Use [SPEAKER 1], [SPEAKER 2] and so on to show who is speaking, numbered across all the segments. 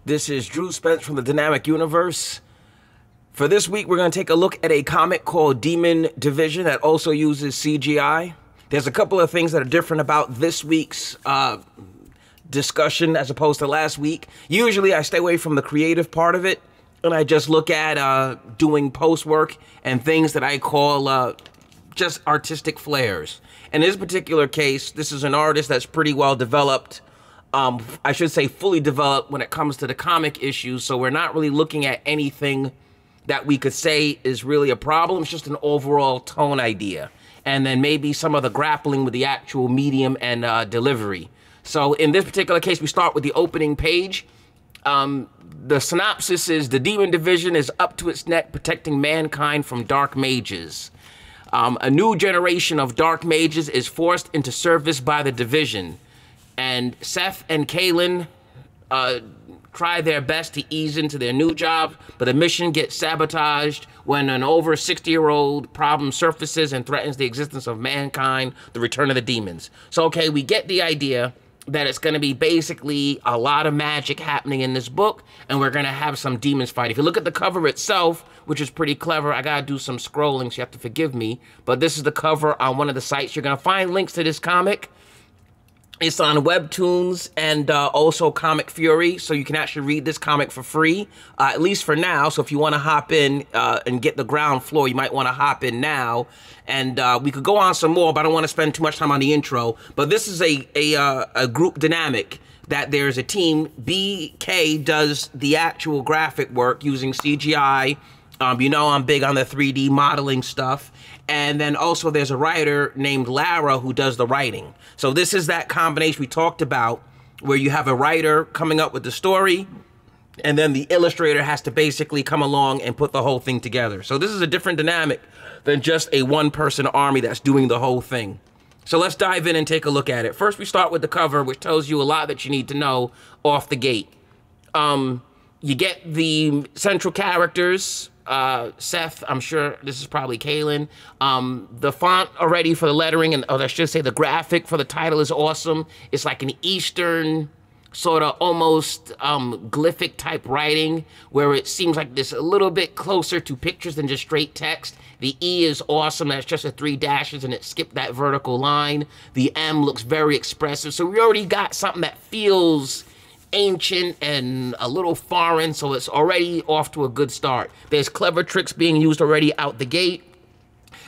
[SPEAKER 1] This is Drew Spence from the Dynamic Universe. For this week, we're going to take a look at a comic called Demon Division that also uses CGI. There's a couple of things that are different about this week's discussion as opposed to last week. Usually, I stay away from the creative part of it, and I just look at doing post work and things that I call just artistic flares. In this particular case, this is an artist that's pretty well developed. I should say fully developed when it comes to the comic issues, so we're not really looking at anything that we could say is really a problem. It's just an overall tone idea. And then maybe some of the grappling with the actual medium and delivery. So in this particular case, we start with the opening page. The synopsis is, the Demon Division is up to its neck protecting mankind from dark mages. A new generation of dark mages is forced into service by the Division. And Seth and Caelen try their best to ease into their new job, but the mission gets sabotaged when an over 60-year-old problem surfaces and threatens the existence of mankind, the return of the demons. So, okay, we get the idea that it's going to be basically a lot of magic happening in this book, and we're going to have some demons fight. If you look at the cover itself, which is pretty clever, I got to do some scrolling, so you have to forgive me, but this is the cover on one of the sites. You're going to find links to this comic. It's on Webtoons and also ComicFury, so you can actually read this comic for free, at least for now. So if you want to hop in and get the ground floor, you might want to hop in now. And we could go on some more, but I don't want to spend too much time on the intro. But this is a group dynamic that there's a team. BeeMKay does the actual graphic work using CGI. You know I'm big on the 3D modeling stuff. And then also there's a writer named Lara who does the writing. So this is that combination we talked about where you have a writer coming up with the story and then the illustrator has to basically come along and put the whole thing together. So this is a different dynamic than just a one-person army that's doing the whole thing. So let's dive in and take a look at it. First, we start with the cover, which tells you a lot that you need to know off the gate. You get the central characters. Seth, I'm sure this is probably Caelen. The font already for the lettering, and I should say the graphic for the title is awesome. It's like an Eastern sort of almost glyphic type writing where it seems like this a little bit closer to pictures than just straight text. The E is awesome. That's just a 3 dashes and it skipped that vertical line. The M looks very expressive. So we already got something that feels ancient and a little foreign, so it's already off to a good start. There's clever tricks being used already out the gate.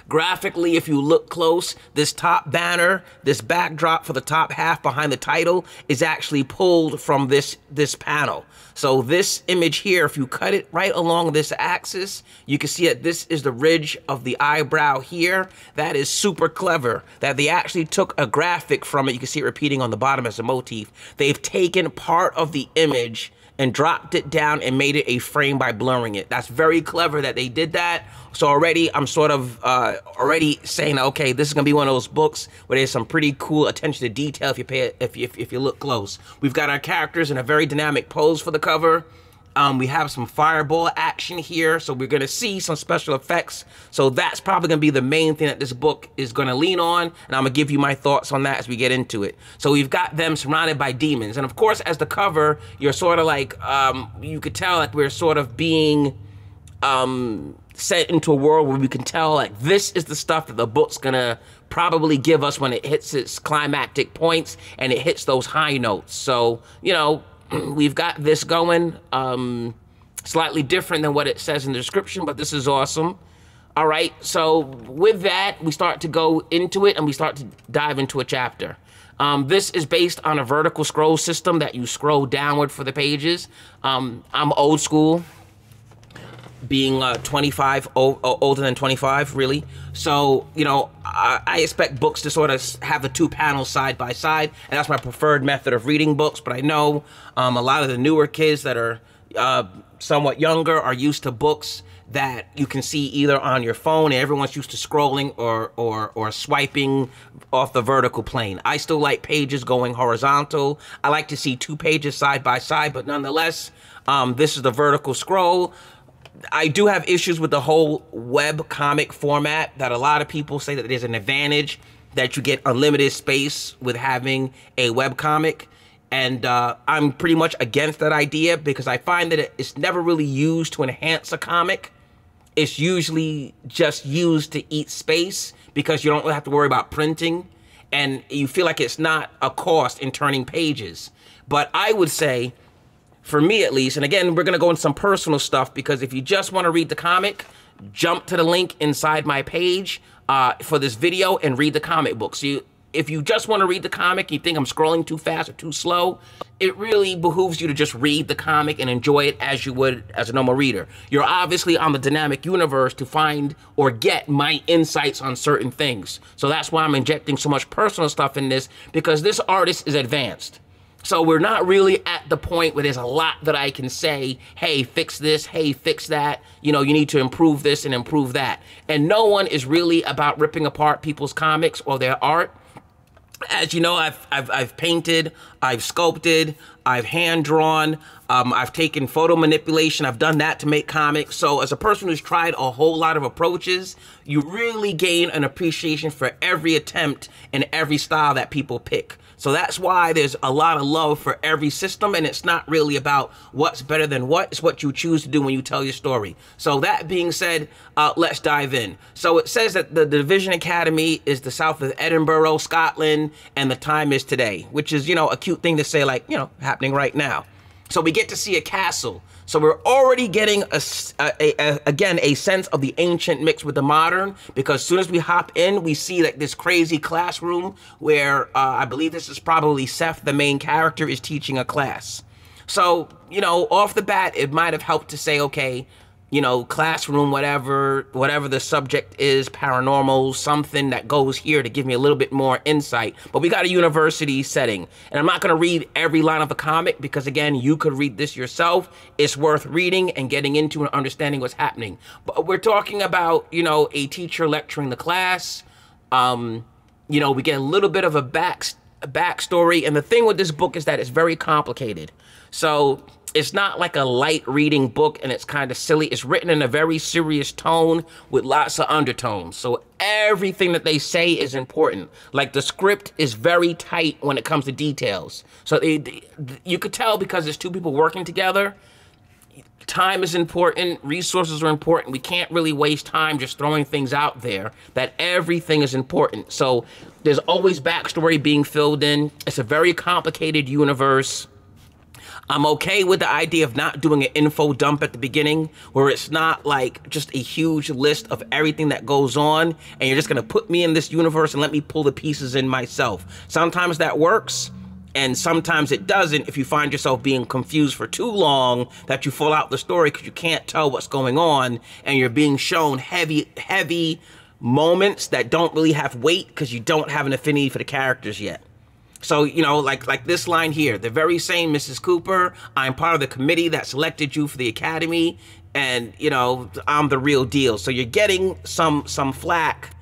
[SPEAKER 1] Graphically, if you look close, this top banner, this backdrop for the top half behind the title is actually pulled from this panel. So this image here, if you cut it right along this axis, you can see that this is the ridge of the eyebrow here. That is super clever, that they actually took a graphic from it. You can see it repeating on the bottom as a motif. They've taken part of the image and dropped it down and made it a frame by blurring it. That's very clever that they did that. So already I'm sort of already saying, okay, this is gonna be one of those books where there's some pretty cool attention to detail if you pay it, if you look close. We've got our characters in a very dynamic pose for the cover. We have some fireball action here, so we're gonna see some special effects. So that's probably gonna be the main thing that this book is gonna lean on, and I'm gonna give you my thoughts on that as we get into it. So we've got them surrounded by demons, and of course, as the cover, you're sort of like, you could tell like we're sort of being set into a world where we can tell like this is the stuff that the book's gonna probably give us when it hits its climactic points and it hits those high notes. So, you know, we've got this going, slightly different than what it says in the description, but this is awesome. All right, so with that, we start to go into it and we start to dive into a chapter. This is based on a vertical scroll system that you scroll downward for the pages. I'm old school, being 25, older than 25, really. So, you know, I expect books to sort of have the 2 panels side by side, and that's my preferred method of reading books. But I know a lot of the newer kids that are somewhat younger are used to books that you can see either on your phone, and everyone's used to scrolling or swiping off the vertical plane. I still like pages going horizontal. I like to see 2 pages side by side, but nonetheless, this is the vertical scroll. I do have issues with the whole web comic format, that a lot of people say that there's an advantage that you get unlimited space with having a web comic. And I'm pretty much against that idea because I find that it's never really used to enhance a comic. It's usually just used to eat space because you don't have to worry about printing, and you feel like it's not a cost in turning pages. But I would say, for me at least, and again, we're going to go into some personal stuff, because if you just want to read the comic, jump to the link inside my page for this video and read the comic book. So if you just want to read the comic, you think I'm scrolling too fast or too slow, it really behooves you to just read the comic and enjoy it as you would as a normal reader. You're obviously on the dynamic universe to find or get my insights on certain things. So that's why I'm injecting so much personal stuff in this, because this artist is advanced. So we're not really at the point where there's a lot that I can say, hey, fix this, hey, fix that. You know, you need to improve this and improve that. And no one is really about ripping apart people's comics or their art. As you know, I've painted, I've sculpted, I've hand-drawn, I've taken photo manipulation, I've done that to make comics. So as a person who's tried a whole lot of approaches, you really gain an appreciation for every attempt and every style that people pick. So that's why there's a lot of love for every system, and it's not really about what's better than what. It's what you choose to do when you tell your story. So that being said, let's dive in. So it says that the Division Academy is the south of Edinburgh, Scotland, and the time is today, which is, you know, a cute thing to say, like, you know, happening right now. So we get to see a castle. So we're already getting, again, a sense of the ancient mixed with the modern, because as soon as we hop in, we see like this crazy classroom where I believe this is probably Seth, the main character, is teaching a class. So, you know, off the bat, it might have helped to say, okay, you know, classroom, whatever the subject is, paranormal, something that goes here to give me a little bit more insight. But we got a university setting, and I'm not going to read every line of the comic because, again, you could read this yourself. It's worth reading and getting into and understanding what's happening. But we're talking about, you know, a teacher lecturing the class. You know, we get a little bit of a backstory, and the thing with this book is that it's very complicated. So it's not like a light reading book and it's kind of silly. It's written in a very serious tone with lots of undertones. So everything that they say is important. Like the script is very tight when it comes to details. So you could tell because it's two people working together. Time is important, resources are important. We can't really waste time just throwing things out there, that everything is important. So there's always backstory being filled in. It's a very complicated universe. I'm okay with the idea of not doing an info dump at the beginning, where it's not like just a huge list of everything that goes on, and you're just gonna put me in this universe and let me pull the pieces in myself. Sometimes that works, and sometimes it doesn't if you find yourself being confused for too long that you fall out the story because you can't tell what's going on, and you're being shown heavy moments that don't really have weight because you don't have an affinity for the characters yet. So, you know, like this line here, the very same Mrs. Cooper, I'm part of the committee that selected you for the academy, and, you know, I'm the real deal. So you're getting some flack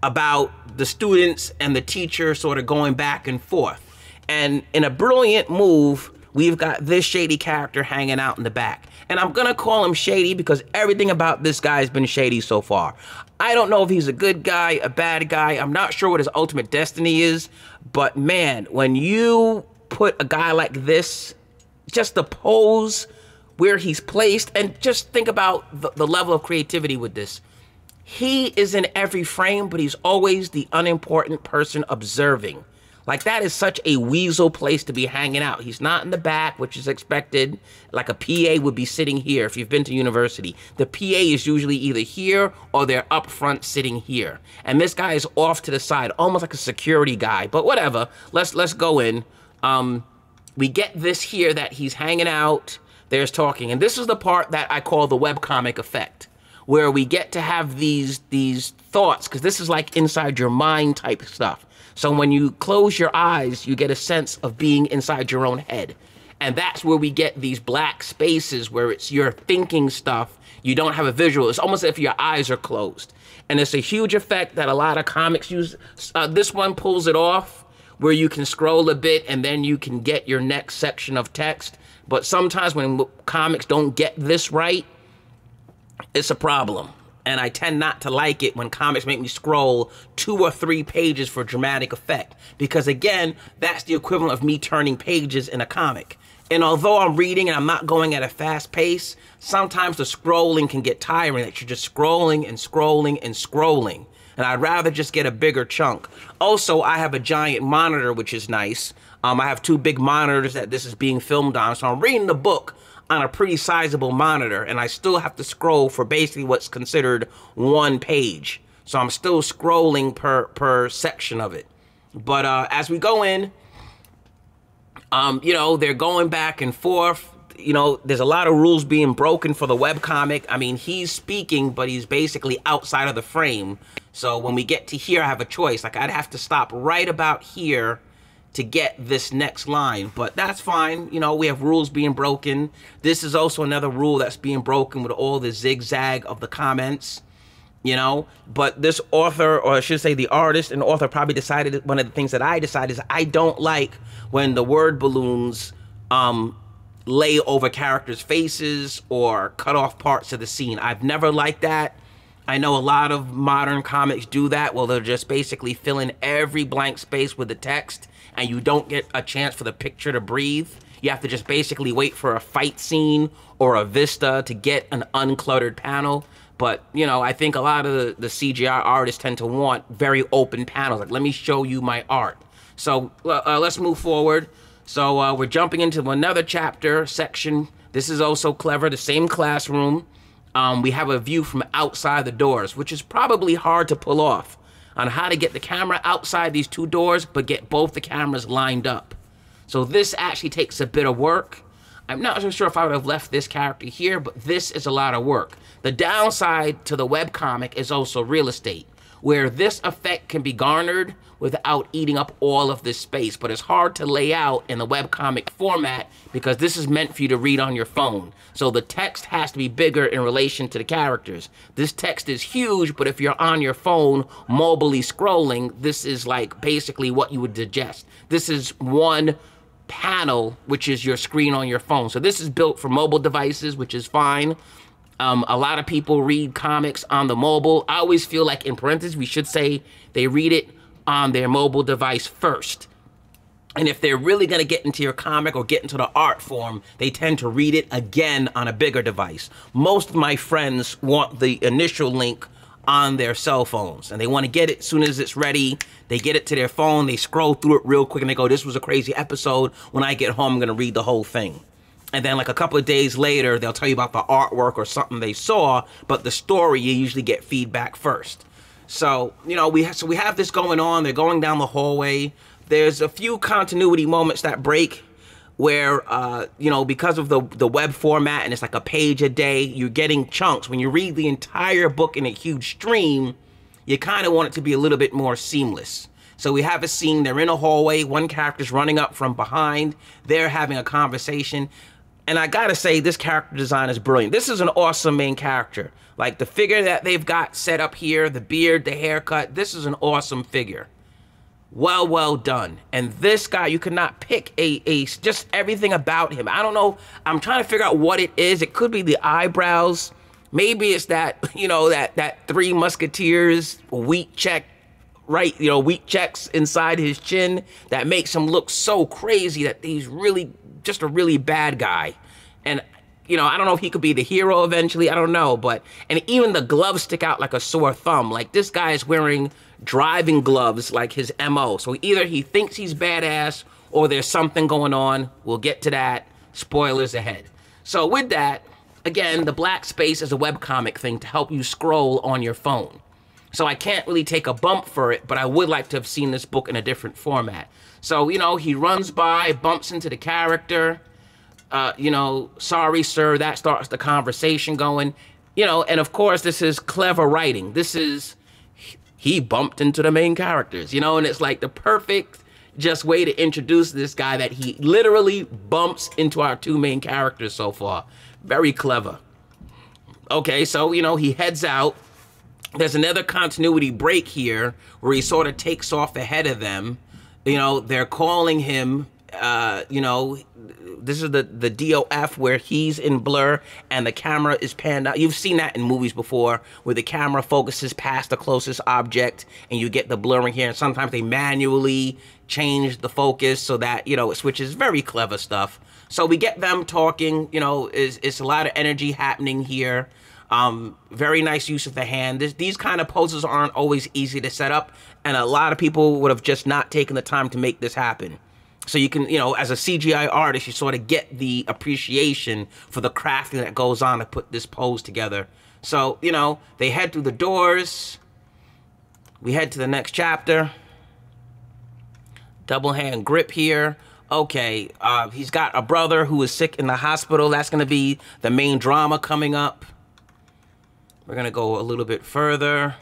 [SPEAKER 1] about the students and the teacher sort of going back and forth. And in a brilliant move, we've got this shady character hanging out in the back. And I'm gonna call him shady because everything about this guy has been shady so far. I don't know if he's a good guy, a bad guy. I'm not sure what his ultimate destiny is. But man, when you put a guy like this, just the pose, where he's placed, and just think about the level of creativity with this. He is in every frame, but he's always the unimportant person observing. Like, that is such a weasel place to be hanging out. He's not in the back, which is expected. Like a PA would be sitting here if you've been to university. The PA is usually either here or they're up front sitting here. And this guy is off to the side, almost like a security guy. But whatever, let's go in. We get this here that he's hanging out, there's talking. And this is the part that I call the webcomic effect, where we get to have these thoughts, because this is like inside your mind type stuff. So when you close your eyes, you get a sense of being inside your own head. And that's where we get these black spaces where it's your thinking stuff. You don't have a visual. It's almost as if your eyes are closed. And it's a huge effect that a lot of comics use. This one pulls it off, where you can scroll a bit and then you can get your next section of text. But sometimes when comics don't get this right, it's a problem. And I tend not to like it when comics make me scroll 2 or 3 pages for dramatic effect. Because again, that's the equivalent of me turning pages in a comic. And although I'm reading and I'm not going at a fast pace, sometimes the scrolling can get tiring, that you're just scrolling and scrolling and scrolling. And I'd rather just get a bigger chunk. Also, I have a giant monitor, which is nice. I have 2 big monitors that this is being filmed on. So I'm reading the book on a pretty sizable monitor, and I still have to scroll for basically what's considered 1 page. So I'm still scrolling per section of it. But as we go in, you know, they're going back and forth. You know, there's a lot of rules being broken for the webcomic. I mean, he's speaking, but he's basically outside of the frame. So when we get to here, I have a choice. Like, I'd have to stop right about here to get this next line, but that's fine. You know, we have rules being broken. This is also another rule that's being broken with all the zigzag of the comments, you know. But this author, or I should say the artist and author, probably decided, one of the things that I decided is I don't like when the word balloons lay over characters' faces or cut off parts of the scene. I've never liked that. I know a lot of modern comics do that. Well, they'll just basically fill in every blank space with the text, and you don't get a chance for the picture to breathe. You have to just basically wait for a fight scene or a vista to get an uncluttered panel. But, you know, I think a lot of the CGI artists tend to want very open panels. Like, let me show you my art. So let's move forward. So we're jumping into another chapter section. This is also clever, the same classroom. We have a view from outside the doors, which is probably hard to pull off, on how to get the camera outside these 2 doors, but get both the cameras lined up. So this actually takes a bit of work. I'm not so sure if I would have left this character here, but this is a lot of work. The downside to the webcomic is also real estate, where this effect can be garnered without eating up all of this space, but it's hard to lay out in the webcomic format because this is meant for you to read on your phone. So the text has to be bigger in relation to the characters. This text is huge, but if you're on your phone, mobily scrolling, this is like basically what you would digest. This is 1 panel, which is your screen on your phone. So this is built for mobile devices, which is fine. A lot of people read comics on the mobile. I always feel like, in parentheses, we should say they read it on their mobile device first. And if they're really going to get into your comic or get into the art form, they tend to read it again on a bigger device. Most of my friends want the initial link on their cell phones, and they want to get it as soon as it's ready. They get it to their phone, they scroll through it real quick, and they go, this was a crazy episode. When I get home, I'm going to read the whole thing. And then like a couple of days later, they'll tell you about the artwork or something they saw, but the story, you usually get feedback first. So, you know, we have this going on. They're going down the hallway. There's a few continuity moments that break where, you know, because of the web format and it's like a page a day, you're getting chunks. When you read the entire book in a huge stream, you kind of want it to be a little bit more seamless. So we have a scene, they're in a hallway, 1 character's running up from behind, they're having a conversation. And I gotta say, this character design is brilliant. This is an awesome main character. Like the figure that they've got set up here, the beard, the haircut, this is an awesome figure. Well done. And this guy, you could not pick just everything about him. I don't know. I'm trying to figure out what it is. It could be the eyebrows. Maybe it's that, you know, that 3 Musketeers wheat check, right? You know, wheat checks inside his chin that makes him look so crazy that he's really just a really bad guy. And, you know, I don't know if he could be the hero eventually. I don't know. But, and even the gloves stick out like a sore thumb. Like this guy is wearing driving gloves like his MO. So either he thinks he's badass or there's something going on. We'll get to that. Spoilers ahead. So with that, again, the black space is a webcomic thing to help you scroll on your phone. So I can't really take a bump for it, but I would like to have seen this book in a different format. So, you know, he runs by, bumps into the character, you know, sorry, sir, that starts the conversation going, you know, and of course, this is clever writing. This is, he bumped into the main characters, you know, and it's like the perfect just way to introduce this guy that he literally bumps into our 2 main characters so far. Very clever. Okay, so, you know, he heads out. There's another continuity break here where he sort of takes off ahead of them. You know, they're calling him You know, this is the DOF where he's in blur and the camera is panned out. You've seen that in movies before where the camera focuses past the closest object and you get the blurring here. And sometimes they manually change the focus so that, you know, it switches. Very clever stuff. So we get them talking, you know, it's a lot of energy happening here. Very nice use of the hand. These kind of poses aren't always easy to set up, and a lot of people would have just not taken the time to make this happen. So you can, you know, as a CGI artist, you sort of get the appreciation for the crafting that goes on to put this pose together. So, you know, they head through the doors. We head to the next chapter. Double hand grip here. Okay, he's got a brother who is sick in the hospital. That's going to be the main drama coming up. We're going to go a little bit further.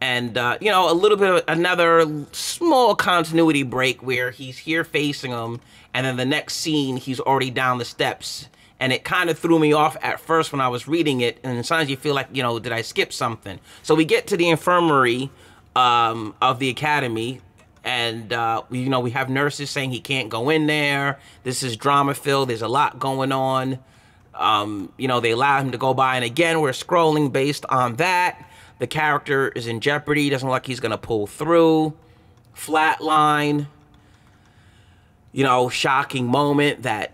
[SPEAKER 1] And, you know, a little bit of another small continuity break where he's here facing him, and then the next scene, he's already down the steps. And it kind of threw me off at first when I was reading it, and sometimes you feel like, you know, did I skip something? So we get to the infirmary of the academy, and, you know, we have nurses saying he can't go in there. This is drama-filled. There's a lot going on. You know, they allow him to go by, and again, we're scrolling based on that. The character is in jeopardy. Doesn't look like he's going to pull through. Flatline. You know, shocking moment that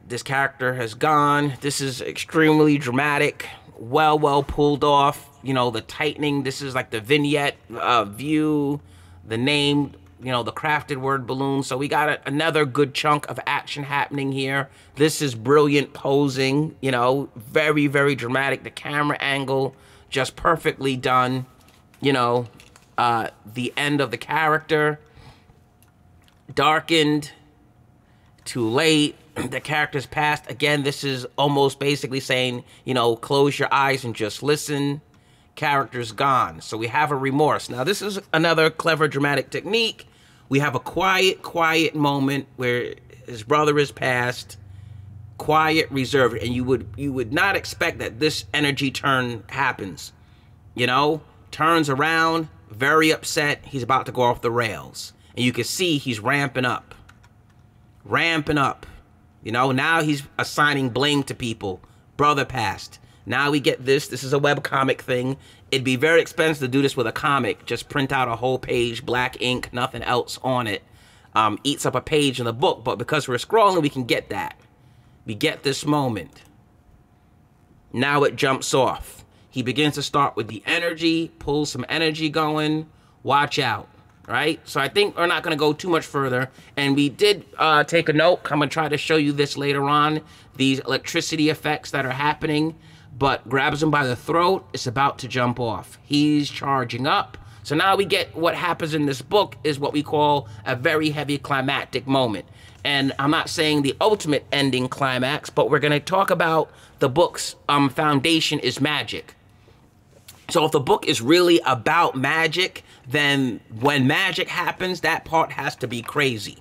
[SPEAKER 1] this character has gone. This is extremely dramatic. Well pulled off. You know, the tightening. This is like the vignette view. The name, you know, the crafted word balloon. So we got another good chunk of action happening here. This is brilliant posing. You know, very dramatic. The camera angle, just perfectly done. You know, the end of the character. Darkened. Too late. The character's passed. Again, this is almost basically saying, you know, close your eyes and just listen. Character's gone. So we have a remorse. Now, this is another clever dramatic technique. We have a quiet moment where his brother is passed. Quiet, reserved, and you would not expect that this energy turn happens. You know, turns around, very upset. He's about to go off the rails, and you can see he's ramping up. You know, now he's assigning blame to people. Brother passed. Now we get this. This is a webcomic thing. It'd be very expensive to do this with a comic. Just print out a whole page, black ink, nothing else on it. Eats up a page in the book, but because we're scrolling, we can get that. We get this moment. Now it jumps off. He begins to start with the energy, pulls some energy going. Watch out, right? So I think we're not going to go too much further. And we did take a note. I'm going to try to show you this later on. These electricity effects that are happening. But grabs him by the throat. It's about to jump off. He's charging up. So now we get what happens in this book is what we call a very heavy climactic moment. And I'm not saying the ultimate ending climax, but we're going to talk about the book's foundation is magic. So if the book is really about magic, then when magic happens, that part has to be crazy.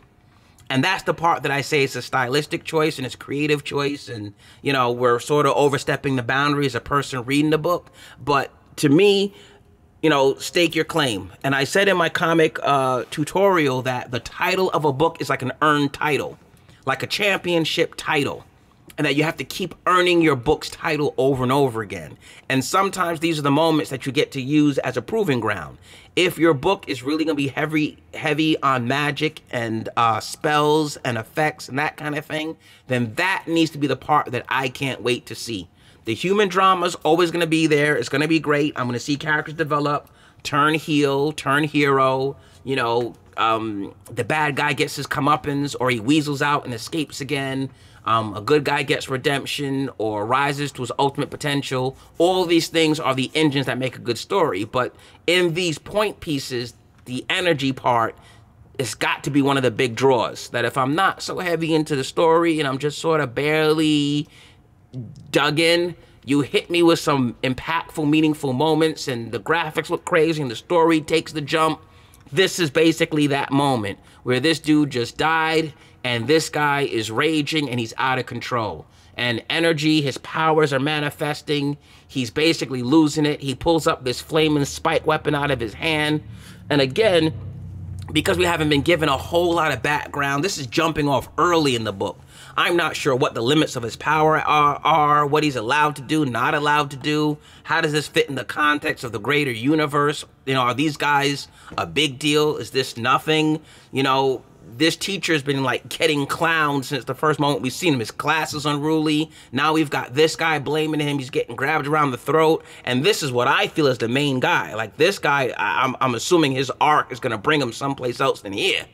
[SPEAKER 1] And that's the part that I say is a stylistic choice and it's a creative choice. And, you know, we're sort of overstepping the boundary as a person reading the book. But to me, you know, stake your claim. And I said in my comic tutorial that the title of a book is like an earned title, like a championship title, and that you have to keep earning your book's title over and over again. And sometimes these are the moments that you get to use as a proving ground. If your book is really going to be heavy on magic and spells and effects and that kind of thing, then that needs to be the part that I can't wait to see. The human drama is always going to be there. It's going to be great. I'm going to see characters develop, turn heel, turn hero. You know, the bad guy gets his comeuppance or he weasels out and escapes again. A good guy gets redemption or rises to his ultimate potential. All these things are the engines that make a good story. But in these point pieces, the energy part, it's got to be one of the big draws. That if I'm not so heavy into the story and I'm just sort of barely dug in, you hit me with some impactful, meaningful moments and the graphics look crazy and the story takes the jump. This is basically that moment where this dude just died and this guy is raging and he's out of control. And energy, his powers are manifesting. He's basically losing it. He pulls up this flaming spike weapon out of his hand. And again, because we haven't been given a whole lot of background, this is jumping off early in the book. I'm not sure what the limits of his power are, what he's allowed to do, not allowed to do. How does this fit in the context of the greater universe? You know, are these guys a big deal? Is this nothing? You know, this teacher has been like getting clowned since the first moment we've seen him. His class is unruly. Now we've got this guy blaming him. He's getting grabbed around the throat. And this is what I feel is the main guy. Like this guy, I'm assuming his arc is going to bring him someplace else than here.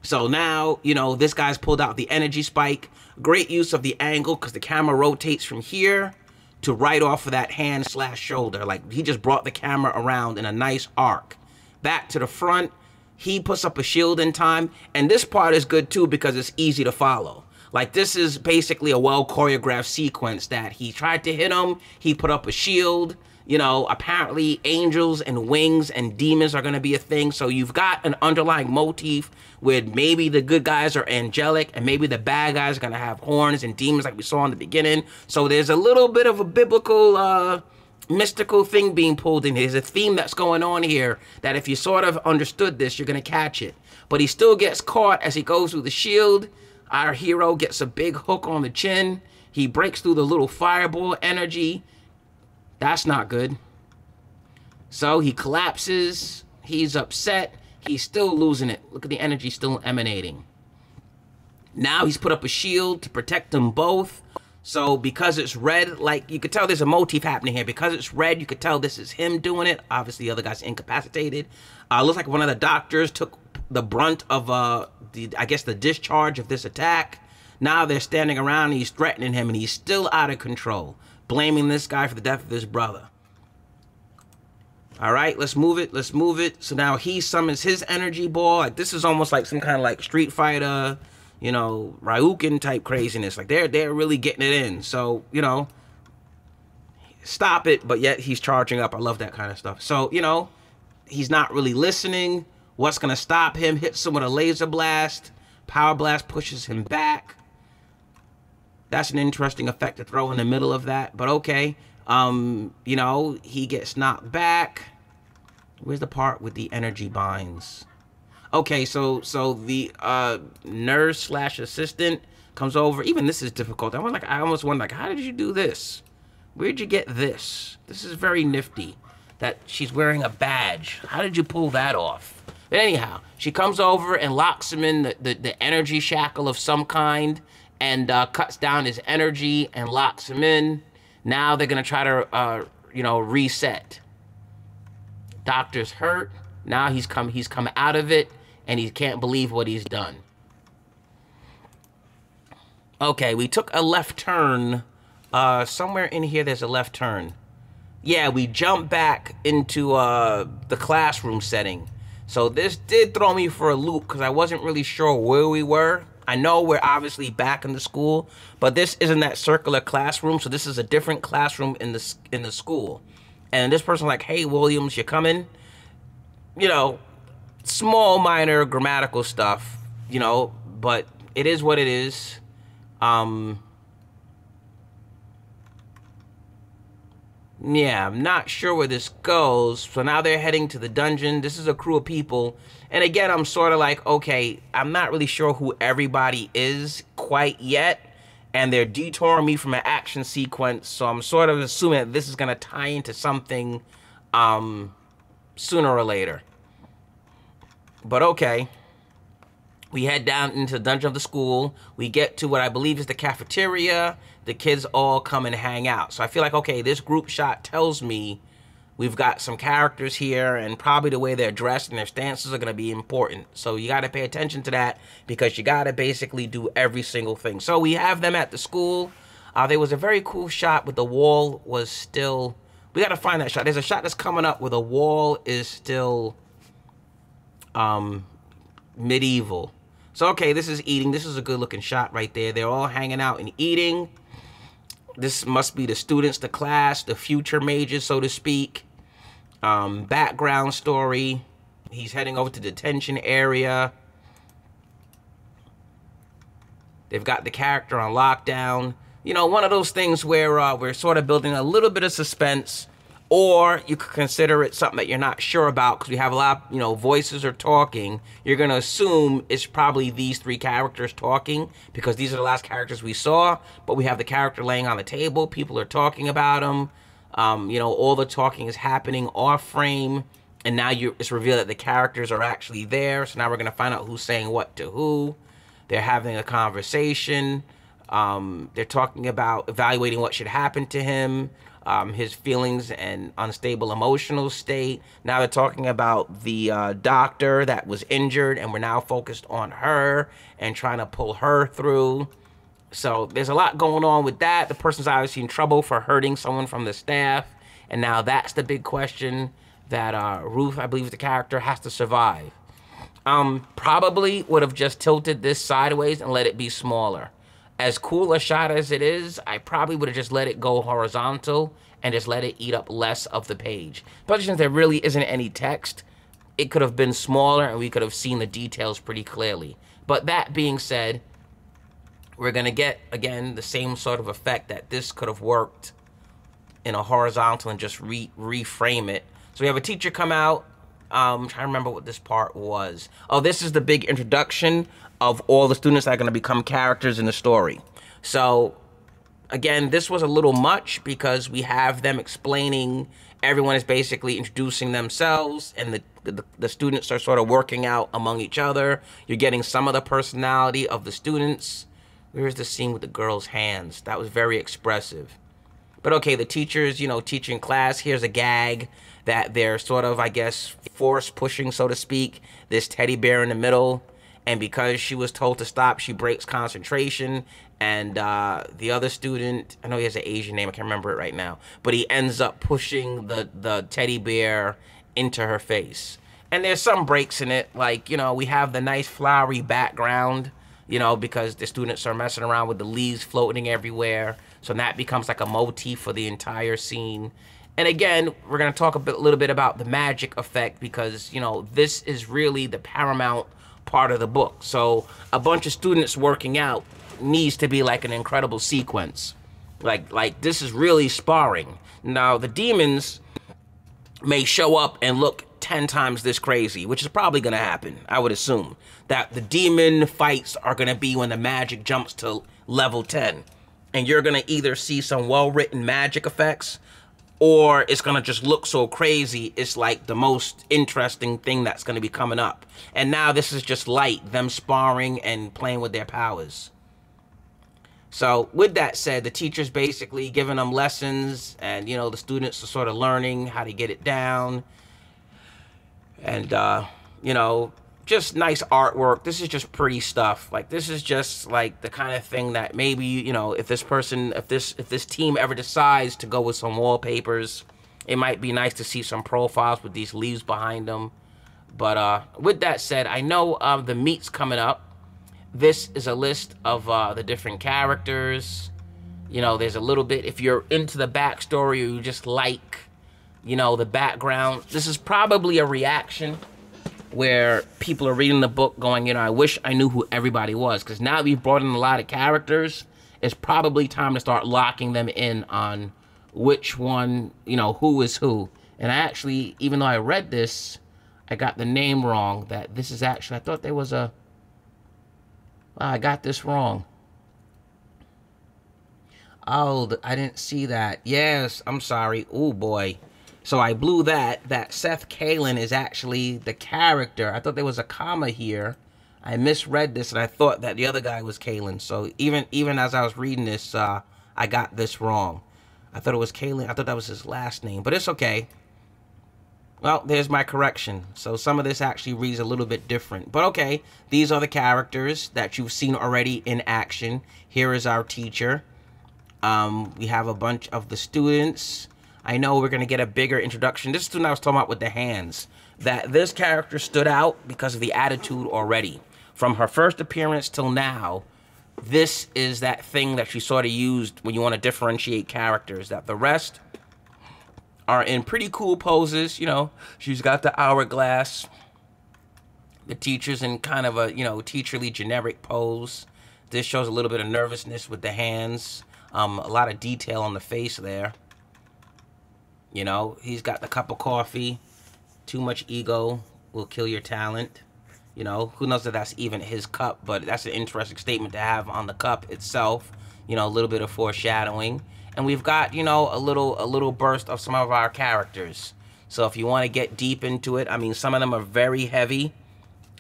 [SPEAKER 1] So now, you know, this guy's pulled out the energy spike. Great use of the angle because the camera rotates from here to right off of that hand / shoulder. Like he just brought the camera around in a nice arc. Back to the front. He puts up a shield in time, and this part is good too because it's easy to follow. Like this is basically a well choreographed sequence that he tried to hit him, he put up a shield. You know, apparently angels and wings and demons are going to be a thing. So you've got an underlying motif where maybe the good guys are angelic and maybe the bad guys are going to have horns and demons like we saw in the beginning. So there's a little bit of a biblical, mystical thing being pulled in. There's a theme that's going on here that if you sort of understood this, you're going to catch it. But he still gets caught as he goes through the shield. Our hero gets a big hook on the chin. He breaks through the little fireball energy. That's not good. So he collapses. He's upset. He's still losing it. Look at the energy still emanating. Now he's put up a shield to protect them both. So because it's red, like you could tell there's a motif happening here. Because it's red, you could tell this is him doing it. Obviously the other guy's incapacitated. Looks like one of the doctors took the brunt of I guess the discharge of this attack. Now they're standing around and he's threatening him and he's still out of control, blaming this guy for the death of his brother. All right, let's move it. Let's move it. So now he summons his energy ball. Like this is almost like some kind of like Street Fighter, you know, Ryuken type craziness. Like they're really getting it in. So, you know, stop it, but yet he's charging up. I love that kind of stuff. So, you know, he's not really listening. What's going to stop him? Hits him with a laser blast. Power blast pushes him back. That's an interesting effect to throw in the middle of that, but okay. You know, he gets knocked back. Where's the part with the energy binds? Okay, so the nurse / assistant comes over. Even this is difficult. I almost wonder, like, how did you do this? Where'd you get this? This is very nifty. That she's wearing a badge. How did you pull that off? But anyhow, she comes over and locks him in the energy shackle of some kind and cuts down his energy and locks him in. Now they're gonna try to, you know, reset. Doctor's hurt. Now he's come out of it, and he can't believe what he's done. Okay, we took a left turn. Somewhere in here, there's a left turn. Yeah, we jumped back into the classroom setting. So this did throw me for a loop because I wasn't really sure where we were. I know we're obviously back in the school, but this isn't that circular classroom, so this is a different classroom in the school. And this person's like, "Hey, Williams, you coming?" You know, small, minor grammatical stuff, you know, but it is what it is. Yeah, I'm not sure where this goes. So now they're heading to the dungeon. This is a crew of people. And again, I'm sort of like, okay, I'm not really sure who everybody is quite yet. And they're detouring me from an action sequence. So I'm sort of assuming that this is going to tie into something sooner or later. But okay. We head down into the dungeon of the school. We get to what I believe is the cafeteria. The kids all come and hang out. So I feel like, okay, this group shot tells me we've got some characters here, and probably the way they're dressed and their stances are going to be important. So you got to pay attention to that because you got to basically do every single thing. So we have them at the school. There was a very cool shot with the wall was still... We got to find that shot. There's a shot that's coming up where the wall is still medieval. So, okay, this is eating. This is a good-looking shot right there. They're all hanging out and eating. This must be the students, the class, the future majors, so to speak. Background story. He's heading over to the detention area. They've got the character on lockdown. You know, one of those things where we're sort of building a little bit of suspense. Or you could consider it something that you're not sure about, because we have a lot of, voices are talking. You're going to assume it's probably these three characters talking, because these are the last characters we saw. But we have the character laying on the table. People are talking about him. All the talking is happening off frame. And now it's revealed that the characters are actually there. So now we're going to find out who's saying what to who. They're having a conversation. They're talking about evaluating what should happen to him. His feelings and unstable emotional state. Now they're talking about the doctor that was injured, and we're now focused on her and trying to pull her through. So there's a lot going on with that. The person's obviously in trouble for hurting someone from the staff, and now that's the big question that Ruth, I believe the character, has to survive. Probably would have just tilted this sideways and let it be smaller. As cool a shot as it is, I probably would have just let it go horizontal and just let it eat up less of the page. Especially since there really isn't any text, it could have been smaller and we could have seen the details pretty clearly. But that being said, we're going to get, again, the same sort of effect that this could have worked in a horizontal and just reframe it. So we have a teacher come out. I'm trying to remember what this part was. Oh, this is the big introduction of all the students that are going to become characters in the story. So, again, this was a little much because we have them explaining, everyone is basically introducing themselves, and the students are sort of working out among each other. You're getting some of the personality of the students. Where's the scene with the girl's hands? That was very expressive. But okay, the teachers, teaching class, here's a gag that they're sort of, I guess, force pushing, so to speak, this teddy bear in the middle. And because she was told to stop, she breaks concentration. And the other student, I know he has an Asian name, I can't remember it right now, but he ends up pushing the teddy bear into her face. And there's some breaks in it, like, we have the nice flowery background, because the students are messing around with the leaves floating everywhere. So that becomes like a motif for the entire scene. And again, we're going to talk a little bit about the magic effect, because, this is really the paramount part of the book. So a bunch of students working out needs to be like an incredible sequence. Like this is really sparring. Now, the demons may show up and look 10 times this crazy, which is probably going to happen. I would assume that the demon fights are going to be when the magic jumps to level 10. And you're going to either see some well-written magic effects, or it's going to just look so crazy, it's like the most interesting thing that's going to be coming up. And now this is just light, them sparring and playing with their powers. So with that said, the teacher's basically giving them lessons, and, the students are sort of learning how to get it down. And, just nice artwork. This is just pretty stuff. Like, this is just like the kind of thing that maybe, if this team ever decides to go with some wallpapers, it might be nice to see some profiles with these leaves behind them. But with that said, I know the meet's coming up. This is a list of the different characters. There's a little bit, if you're into the backstory, or you just like, the background. This is probably a reaction where people are reading the book going, I wish I knew who everybody was, because now we've brought in a lot of characters, it's probably time to start locking them in on which one, who is who. And I actually, even though I read this, I got the name wrong. That this is actually, I thought there was a, I got this wrong. Oh, I didn't see that. Yes, I'm sorry. Oh, boy. So I blew that Seth Caelen is actually the character. I thought there was a comma here. I misread this, and I thought that the other guy was Caelen. So even as I was reading this, I got this wrong. I thought it was Caelen. I thought that was his last name, but it's okay. Well, there's my correction. So some of this actually reads a little bit different. But okay, these are the characters that you've seen already in action. Here is our teacher. We have a bunch of the students. I know we're going to get a bigger introduction. This student I was talking about with the hands, that this character stood out because of the attitude already. From her first appearance till now, this is that thing that she sort of used when you want to differentiate characters, that the rest are in pretty cool poses. She's got the hourglass. The teacher's in kind of a, teacherly generic pose. This shows a little bit of nervousness with the hands. A lot of detail on the face there. You know, he's got the cup of coffee. Too much ego will kill your talent. You know, who knows if that's even his cup, but that's an interesting statement to have on the cup itself. You know, a little bit of foreshadowing. And we've got, you know, a little burst of some of our characters. So if you want to get deep into it, I mean, some of them are very heavy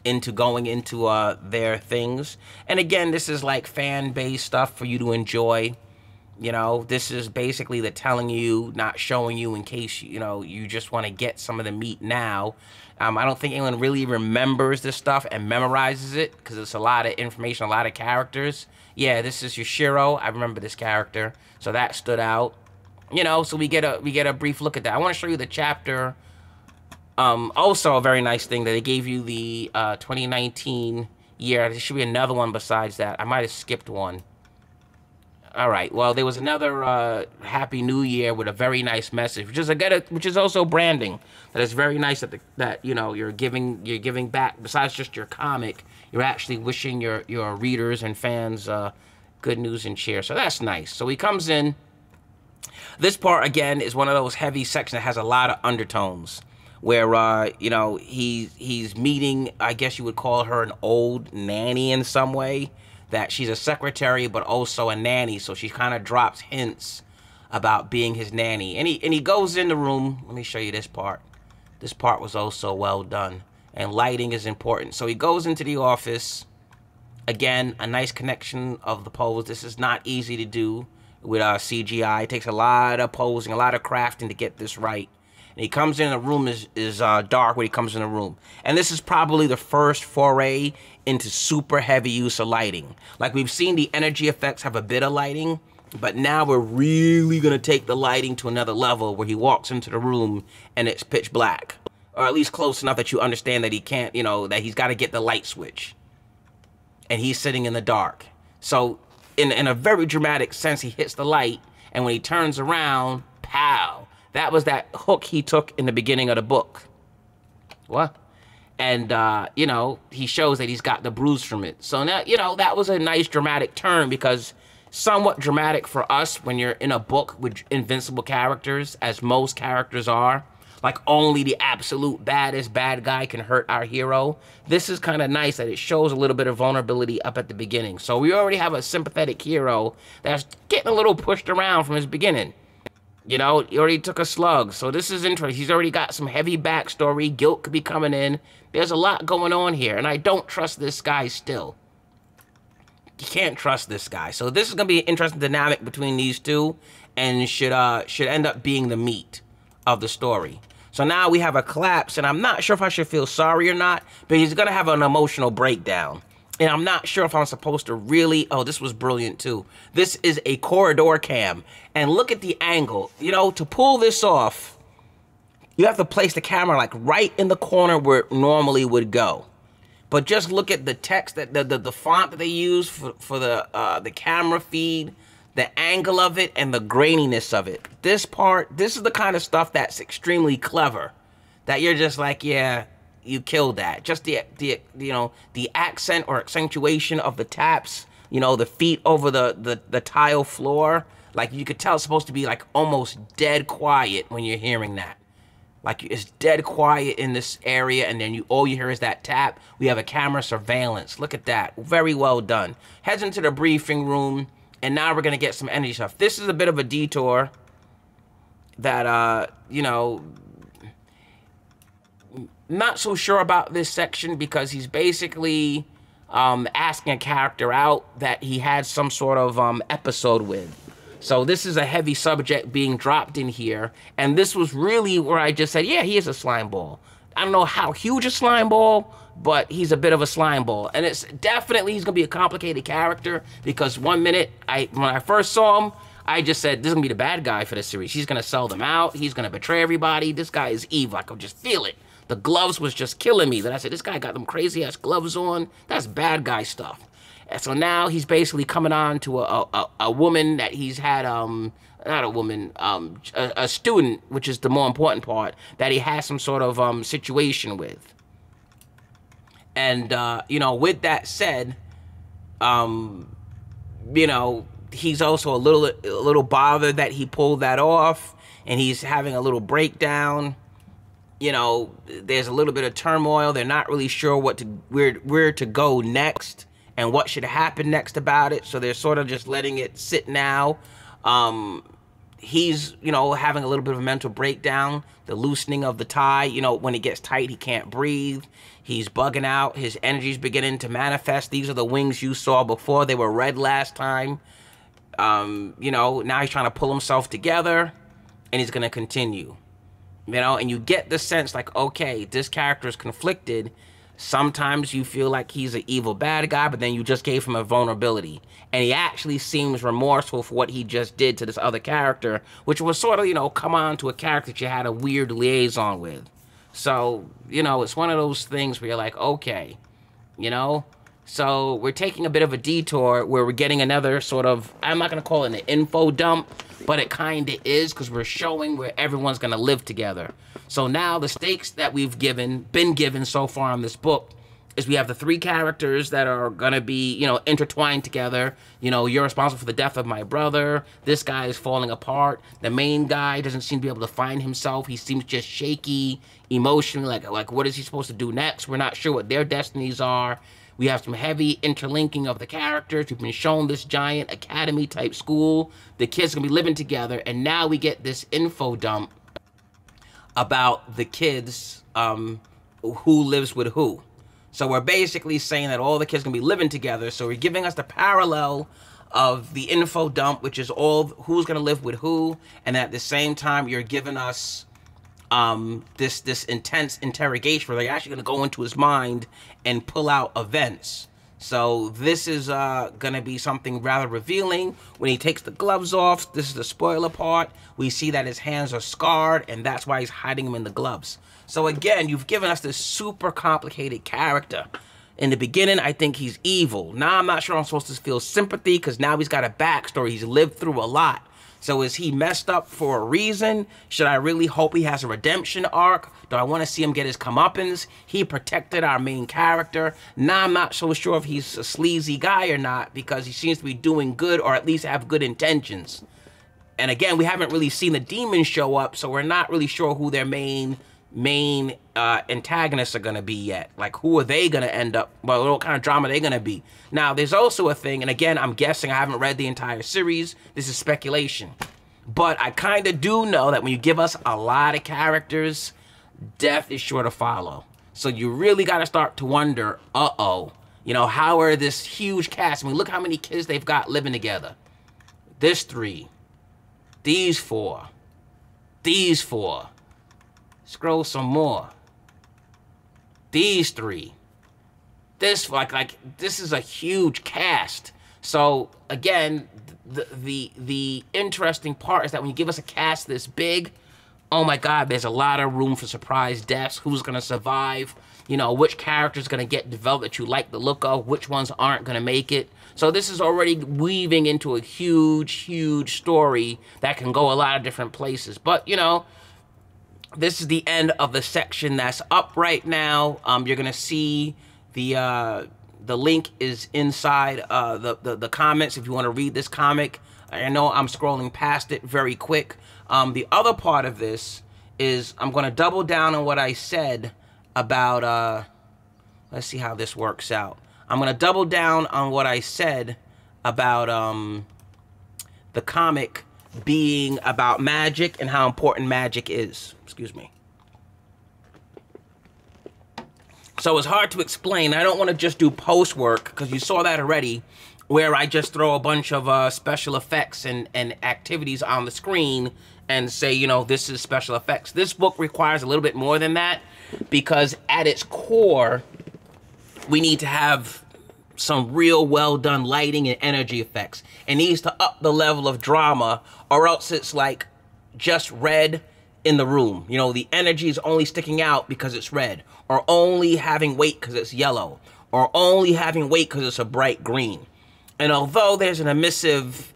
[SPEAKER 1] into going into their things. And again, this is like fan-based stuff for you to enjoy. You know, this is basically the telling you, not showing you in case, you know, you just want to get some of the meat now. I don't think anyone really remembers this stuff and memorizes it because it's a lot of information, a lot of characters. Yeah, this is Yoshiro. I remember this character, so that stood out. You know, so we get a brief look at that. I want to show you the chapter. Also, a very nice thing that they gave you the 2019 year. There should be another one besides that. I might have skipped one. All right. Well, there was another Happy New Year with a very nice message, which is also branding. That is very nice that you know you're giving back. Besides just your comic, you're actually wishing your readers and fans good news and cheer. So that's nice. So he comes in. This part again is one of those heavy sections that has a lot of undertones, where you know he's meeting. I guess you would call her an old nanny in some way. That she's a secretary, but also a nanny, so she kind of drops hints about being his nanny. And he goes in the room. Let me show you this part. This part was also well done, and lighting is important. So he goes into the office. Again, a nice connection of the pose. This is not easy to do with CGI. It takes a lot of posing, a lot of crafting to get this right. And he comes in, the room is dark when he comes in the room. And this is probably the first foray into super heavy use of lighting. Like we've seen the energy effects have a bit of lighting, but now we're really gonna take the lighting to another level where he walks into the room and it's pitch black. Or at least close enough that you understand that he can't, you know, that he's gotta get the light switch. And he's sitting in the dark. So in a very dramatic sense, he hits the light, and when he turns around, pow. That was that hook he took in the beginning of the book. What? And, you know, he shows that he's got the bruise from it. So now, you know, that was a nice dramatic turn, because somewhat dramatic for us when you're in a book with invincible characters, as most characters are. Like only the absolute baddest bad guy can hurt our hero. This is kind of nice that it shows a little bit of vulnerability up at the beginning. So we already have a sympathetic hero that's getting a little pushed around from his beginning. You know, he already took a slug, so this is interesting. He's already got some heavy backstory. Guilt could be coming in. There's a lot going on here, and I don't trust this guy still. You can't trust this guy. So this is going to be an interesting dynamic between these two, and should end up being the meat of the story. So now we have a collapse, and I'm not sure if I should feel sorry or not, but he's going to have an emotional breakdown. And I'm not sure if I'm supposed to really... Oh, this was brilliant, too. This is a corridor cam. And look at the angle. You know, to pull this off, you have to place the camera, like, right in the corner where it normally would go. But just look at the text, that the font that they use for the camera feed, the angle of it, and the graininess of it. This is the kind of stuff that's extremely clever. That you're just like, yeah... You killed that. Just the you know, the accent or accentuation of the taps, you know, the feet over the tile floor. Like you could tell it's supposed to be like almost dead quiet when you're hearing that. Like it's dead quiet in this area, and then all you hear is that tap. We have a camera surveillance. Look at that. Very well done. Heads into the briefing room, and now we're gonna get some energy stuff. This is a bit of a detour that you know, not so sure about this section, because he's basically asking a character out that he had some sort of episode with. So this is a heavy subject being dropped in here, and this was really where I just said, yeah, he is a slime ball. I don't know how huge a slime ball, but he's a bit of a slime ball. And it's definitely, he's gonna be a complicated character, because one minute, when I first saw him, I just said, this is gonna be the bad guy for the series. He's gonna sell them out, he's gonna betray everybody, this guy is evil, I could just feel it. The gloves was just killing me. Then I said, this guy got them crazy-ass gloves on. That's bad guy stuff. And so now he's basically coming on to a woman that he's had, not a woman, a student, which is the more important part, that he has some sort of situation with. And, you know, with that said, you know, he's also a little bothered that he pulled that off. and he's having a little breakdown. You know, there's a little bit of turmoil. They're not really sure where to go next and what should happen next about it. So they're sort of just letting it sit now. He's, you know, having a little bit of a mental breakdown. The loosening of the tie, you know, when it gets tight, he can't breathe. He's bugging out. His energy's beginning to manifest. These are the wings you saw before. They were red last time. You know, now he's trying to pull himself together, and he's going to continue. You know, and you get the sense like, okay, this character is conflicted. Sometimes you feel like he's an evil bad guy, but then you just gave him a vulnerability. And he actually seems remorseful for what he just did to this other character, which was sort of, you know, come on to a character that you had a weird liaison with. So, you know, it's one of those things where you're like, okay, you know? So we're taking a bit of a detour where we're getting another sort of, I'm not going to call it an info dump, but it kind of is, because we're showing where everyone's going to live together. So now the stakes that we've been given so far in this book is we have the 3 characters that are going to be, you know, intertwined together. You know, you're responsible for the death of my brother. This guy is falling apart. The main guy doesn't seem to be able to find himself. He seems just shaky, emotionally, like what is he supposed to do next? We're not sure what their destinies are. We have some heavy interlinking of the characters. We've been shown this giant academy-type school. The kids are going to be living together. And now we get this info dump about the kids, who lives with who. So we're basically saying that all the kids are going to be living together. So we're giving us the parallel of the info dump, which is all who's going to live with who. And at the same time, you're giving us this intense interrogation where they're actually going to go into his mind and pull out events. So this is going to be something rather revealing. When he takes the gloves off, this is the spoiler part, we see that his hands are scarred, and that's why he's hiding them in the gloves. So again, you've given us this super complicated character. In the beginning, I think he's evil. Now I'm not sure I'm supposed to feel sympathy, because now he's got a backstory. He's lived through a lot. So is he messed up for a reason? Should I really hope he has a redemption arc? Do I want to see him get his comeuppance? He protected our main character. Now I'm not so sure if he's a sleazy guy or not, because he seems to be doing good, or at least have good intentions. And again, we haven't really seen the demons show up, so we're not really sure who their main antagonists are going to be yet. Like, who are they going to end up, well, what kind of drama are they going to be? Now, there's also a thing, and again, I'm guessing, I haven't read the entire series, this is speculation, but I kind of do know that when you give us a lot of characters, death is sure to follow. So you really got to start to wonder, uh-oh, you know, how are this huge cast? I mean, look how many kids they've got living together. This 3, these 4, these 4. Scroll some more. These 3. This, like this is a huge cast. So again, the interesting part is that when you give us a cast this big, oh my God, there's a lot of room for surprise deaths. Who's gonna survive? You know, which character's gonna get developed that you like the look of? Which ones aren't gonna make it? So this is already weaving into a huge, huge story that can go a lot of different places. But you know, this is the end of the section that's up right now. You're gonna see the link is inside the comments if you want to read this comic. I know I'm scrolling past it very quick. The other part of this is I'm gonna double down on what I said about let's see how this works out. I'm gonna double down on what I said about the comic being about magic and how important magic is. Excuse me. So it's hard to explain. I don't want to just do post work, because you saw that already, where I just throw a bunch of special effects and activities on the screen and say, you know, this is special effects. This book requires a little bit more than that, because at its core, we need to have some real well done lighting and energy effects. It needs to up the level of drama, or else it's like just red in the room. You know, the energy is only sticking out because it's red, or only having weight because it's yellow, or only having weight because it's a bright green. And although there's an emissive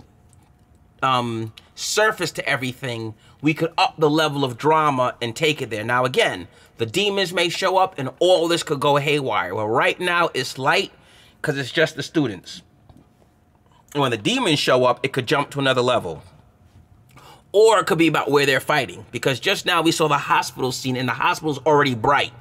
[SPEAKER 1] surface to everything, we could up the level of drama and take it there. Now again, the demons may show up and all this could go haywire. Well, right now it's light because it's just the students. When the demons show up, it could jump to another level. or it could be about where they're fighting, because just now we saw the hospital scene, and the hospital's already bright.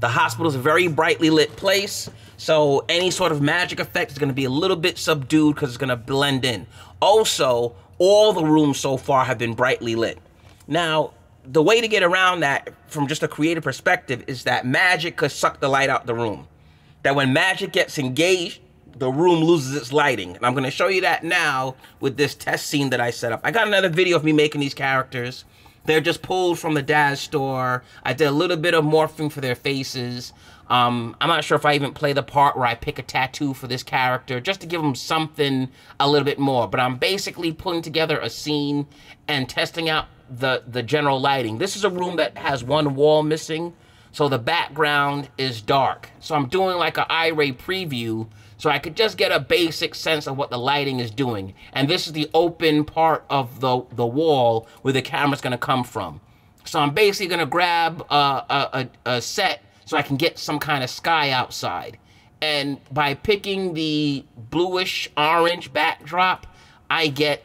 [SPEAKER 1] The hospital's a very brightly lit place, so any sort of magic effect is going to be a little bit subdued because it's going to blend in. Also, all the rooms so far have been brightly lit. Now, the way to get around that from just a creative perspective is that magic could suck the light out the room. That when magic gets engaged, the room loses its lighting. And I'm going to show you that now with this test scene that I set up. I got another video of me making these characters. They're just pulled from the Daz store. I did a little bit of morphing for their faces. I'm not sure if I even play the part where I pick a tattoo for this character, just to give them something a little bit more. But I'm basically putting together a scene and testing out the general lighting. This is a room that has one wall missing, so the background is dark. So I'm doing like an iRay preview, so I could just get a basic sense of what the lighting is doing. And this is the open part of the wall where the camera's gonna come from. So I'm basically gonna grab a set so I can get some kind of sky outside. And by picking the bluish orange backdrop, I get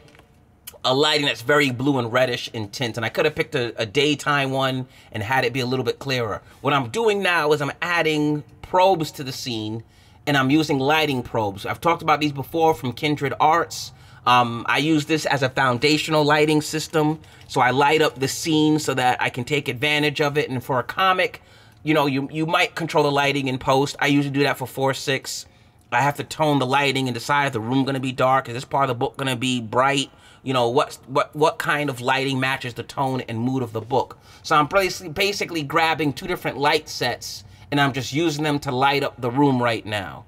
[SPEAKER 1] a lighting that's very blue and reddish in tint. And I could have picked a daytime one and had it be a little bit clearer. What I'm doing now is I'm adding probes to the scene, and I'm using lighting probes. I've talked about these before from Kindred Arts. I use this as a foundational lighting system. So I light up the scene so that I can take advantage of it. And for a comic, you know, you might control the lighting in post. I usually do that for 4:6. I have to tone the lighting and decide if the room gonna be dark, is this part of the book gonna be bright? You know, what kind of lighting matches the tone and mood of the book. So I'm basically grabbing two different light sets, and I'm just using them to light up the room right now.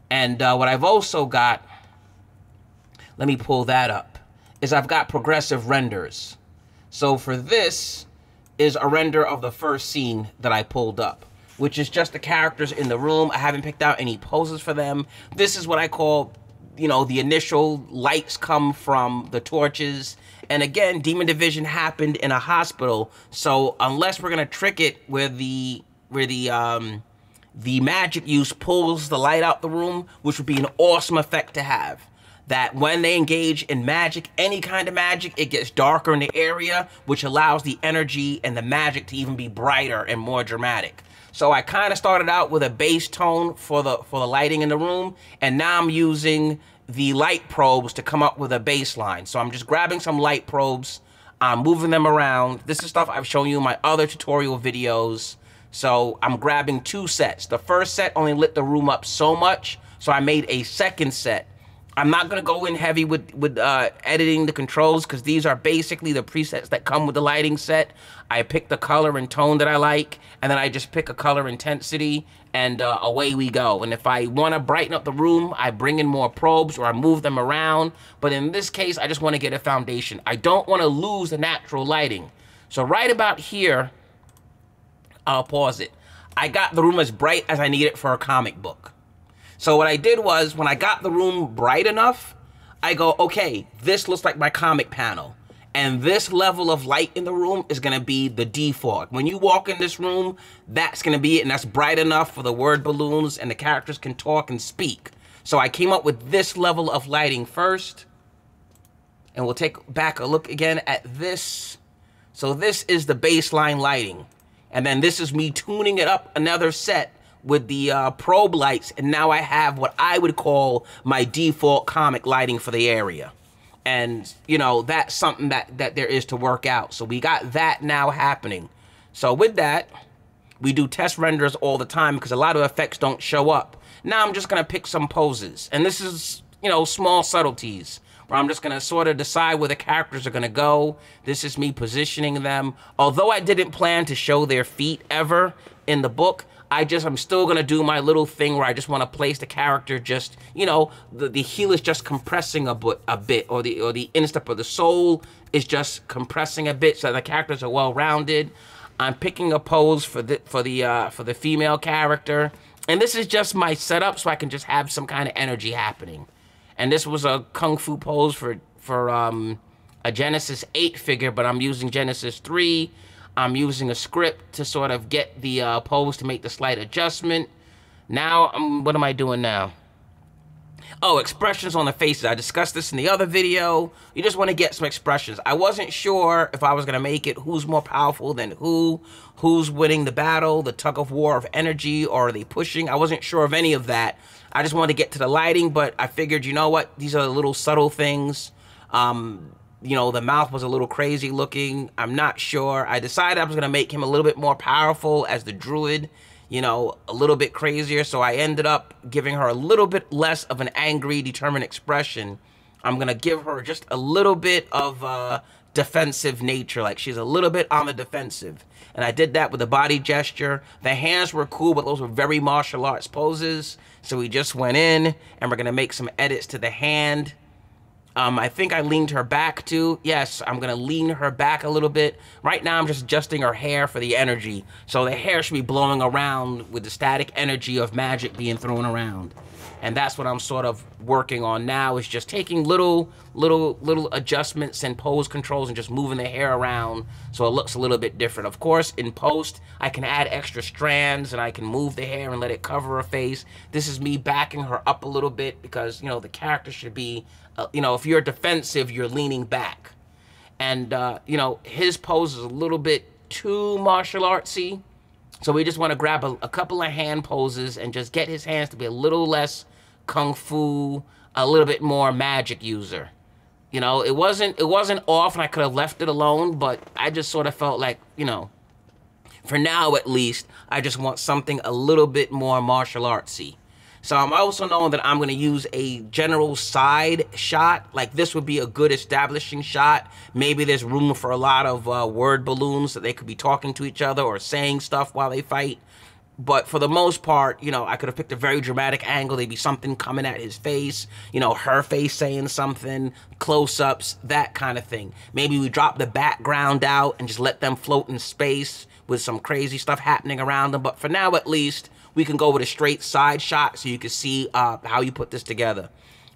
[SPEAKER 1] And what I've also got, let me pull that up, is I've got progressive renders. So for this is a render of the first scene that I pulled up, which is just the characters in the room. I haven't picked out any poses for them. This is what I call, you know, the initial lights come from the torches. And again, Demon Division happened in a hospital. So unless we're gonna trick it where the magic use pulls the light out the room, which would be an awesome effect to have. That when they engage in magic, any kind of magic, it gets darker in the area, which allows the energy and the magic to even be brighter and more dramatic. So I kind of started out with a base tone for the lighting in the room, and now I'm using the light probes to come up with a baseline. So I'm just grabbing some light probes, I'm moving them around. This is stuff I've shown you in my other tutorial videos. So I'm grabbing two sets. The first set only lit the room up so much, so I made a second set. I'm not gonna go in heavy with editing the controls, because these are basically the presets that come with the lighting set. I pick the color and tone that I like, and then I just pick a color intensity, and away we go. And if I wanna brighten up the room, I bring in more probes or I move them around. But in this case, I just wanna get a foundation. I don't wanna lose the natural lighting. So right about here, I'll pause it. I got the room as bright as I need it for a comic book. So what I did was, when I got the room bright enough, I go, okay, this looks like my comic panel. And this level of light in the room is gonna be the default. When you walk in this room, that's gonna be it, and that's bright enough for the word balloons and the characters can talk and speak. So I came up with this level of lighting first, and we'll take back a look again at this. So this is the baseline lighting. And then this is me tuning it up another set with the probe lights, and now I have what I would call my default comic lighting for the area. And, you know, that's something that there is to work out. So we got that now happening. So with that, we do test renders all the time because a lot of effects don't show up. Now I'm just gonna pick some poses. And this is, you know, small subtleties, where I'm just gonna sort of decide where the characters are gonna go. This is me positioning them. Although I didn't plan to show their feet ever in the book, I'm still gonna do my little thing where I just wanna place the character just, you know, the heel is just compressing a bit, or the instep of the sole is just compressing a bit, so the characters are well-rounded. I'm picking a pose for the female character, and this is just my setup so I can just have some kind of energy happening. And this was a kung fu pose for a Genesis 8 figure, but I'm using Genesis 3. I'm using a script to sort of get the pose to make the slight adjustment. Now, what am I doing now? Oh, expressions on the faces. I discussed this in the other video. You just want to get some expressions. I wasn't sure if I was going to make it who's more powerful than who's winning the battle, the tug of war of energy, or are they pushing? I wasn't sure of any of that. I just wanted to get to the lighting, but I figured, you know what? These are little subtle things. You know, the mouth was a little crazy looking. I'm not sure. I decided I was going to make him a little bit more powerful as the druid, you know, a little bit crazier. So I ended up giving her a little bit less of an angry, determined expression. I'm going to give her just a little bit of defensive nature. Like she's a little bit on the defensive. And I did that with the body gesture. The hands were cool, but those were very martial arts poses. So we just went in and we're going to make some edits to the hand. I think I leaned her back too. Yes, I'm gonna lean her back a little bit. Right now I'm just adjusting her hair for the energy. So the hair should be blowing around with the static energy of magic being thrown around. And that's what I'm sort of working on now, is just taking little adjustments and pose controls and just moving the hair around so it looks a little bit different. Of course, in post, I can add extra strands and I can move the hair and let it cover her face. This is me backing her up a little bit because, you know, the character should be, you know, if you're defensive, you're leaning back. And, you know, his pose is a little bit too martial artsy. So we just want to grab a couple of hand poses and just get his hands to be a little less kung fu, a little bit more magic user. You know, it wasn't off and I could have left it alone, but I just sort of felt like, you know, for now at least, I just want something a little bit more martial artsy. So I'm also knowing that I'm going to use a general side shot. Like this would be a good establishing shot. Maybe there's room for a lot of word balloons that they could be talking to each other or saying stuff while they fight. But for the most part, you know, I could have picked a very dramatic angle. There'd be something coming at his face, you know, her face saying something, close-ups, that kind of thing. Maybe we drop the background out and just let them float in space with some crazy stuff happening around them. But for now, at least, we can go with a straight side shot so you can see how you put this together.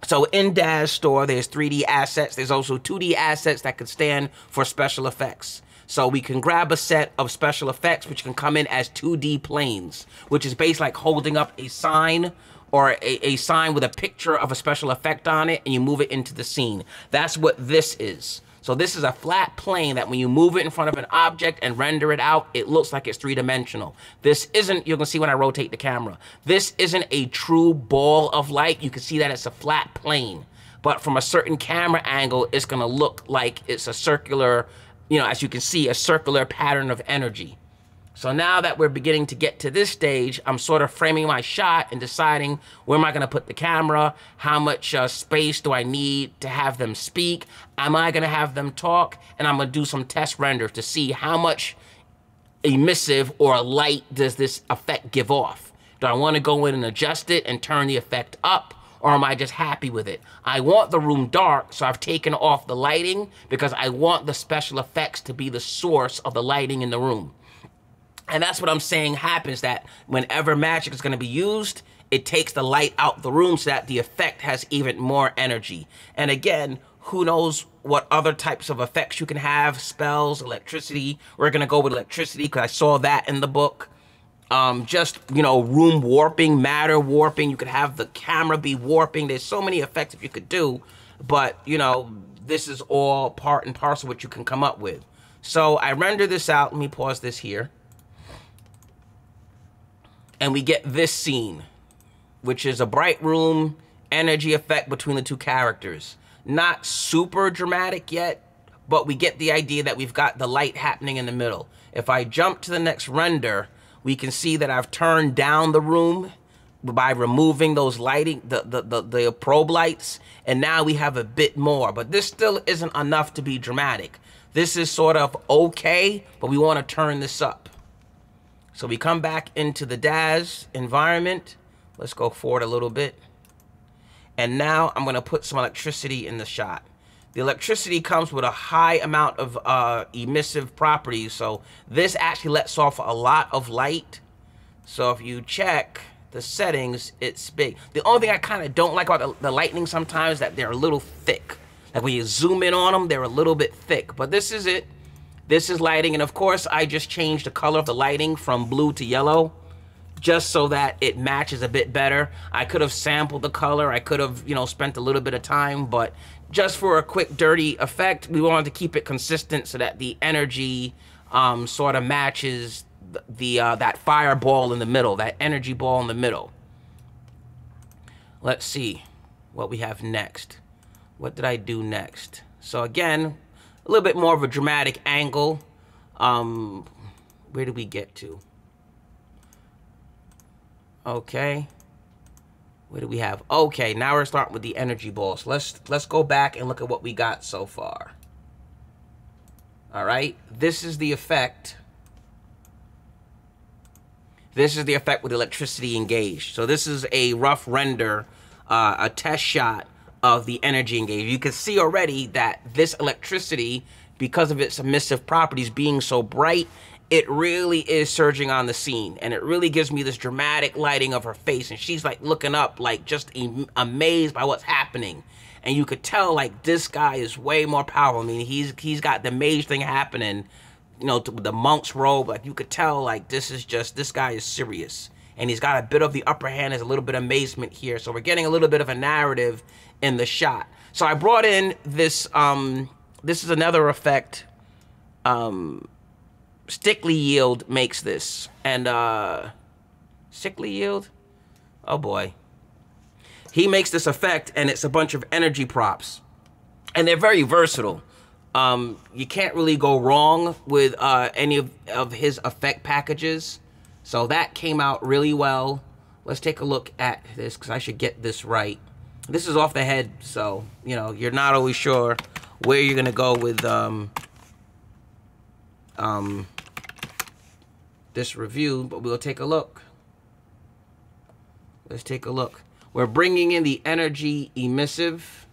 [SPEAKER 1] So in Daz Store, there's 3D assets. There's also 2D assets that could stand for special effects. So we can grab a set of special effects, which can come in as 2D planes, which is basically like holding up a sign or a sign with a picture of a special effect on it, and you move it into the scene. That's what this is. So this is a flat plane that when you move it in front of an object and render it out, it looks like it's three-dimensional. This isn't, you're gonna see when I rotate the camera, this isn't a true ball of light. You can see that it's a flat plane. But from a certain camera angle, it's gonna look like it's a circular, you know, as you can see, a circular pattern of energy. So now that we're beginning to get to this stage, I'm sort of framing my shot and deciding where am I gonna put the camera, how much space do I need to have them speak, am I gonna have them talk, and I'm gonna do some test renders to see how much emissive or light does this effect give off. Do I wanna go in and adjust it and turn the effect up, or am I just happy with it? I want the room dark, so I've taken off the lighting because I want the special effects to be the source of the lighting in the room. And that's what I'm saying happens, that whenever magic is going to be used, it takes the light out the room so that the effect has even more energy. And again, who knows what other types of effects you can have, spells, electricity. We're going to go with electricity because I saw that in the book. Just, you know, room warping, matter warping. You could have the camera be warping. There's so many effects that you could do. But, you know, this is all part and parcel what you can come up with. So I render this out. Let me pause this here. And we get this scene, which is a bright room, energy effect between the two characters. Not super dramatic yet, but we get the idea that we've got the light happening in the middle. If I jump to the next render, we can see that I've turned down the room by removing those lighting, the probe lights, and now we have a bit more. But this still isn't enough to be dramatic. This is sort of okay, but we want to turn this up. So we come back into the Daz environment. Let's go forward a little bit. And now I'm gonna put some electricity in the shot. The electricity comes with a high amount of emissive properties. So this actually lets off a lot of light. So if you check the settings, it's big. The only thing I kind of don't like about the lightning sometimes is that they're a little thick. Like when you zoom in on them, they're a little bit thick, but this is it. This is lighting, and of course, I just changed the color of the lighting from blue to yellow. just so that it matches a bit better. I could have sampled the color. I could have, you know, spent a little bit of time, but just for a quick dirty effect, we wanted to keep it consistent so that the energy sort of matches that fireball in the middle, that energy ball in the middle. Let's see what we have next. What did I do next? So again, a little bit more of a dramatic angle. Where did we get to? Okay. What do we have? Okay, now we're starting with the energy balls. Let's go back and look at what we got so far. All right, this is the effect. This is the effect with electricity engaged. So this is a rough render, a test shot of the energy engaged. You can see already that this electricity, because of its emissive properties being so bright, it really is surging on the scene, and it really gives me this dramatic lighting of her face, and she's like looking up, like just amazed by what's happening. And you could tell like this guy is way more powerful. I mean, he's got the mage thing happening, you know, to the monk's robe. Like you could tell like this guy is serious, and he's got a bit of the upper hand. There's a little bit of amazement here, so we're getting a little bit of a narrative in the shot. So I brought in this. This is another effect. Stickly Yield makes this, and Stickly Yield, oh boy, he makes this effect, and it's a bunch of energy props, and they're very versatile. You can't really go wrong with any of his effect packages, so that came out really well. Let's take a look at this, because I should get this right. This is off the head, so you know you're not always sure where you're gonna go with this review, but we'll take a look. Let's take a look. We're bringing in the energy emissive.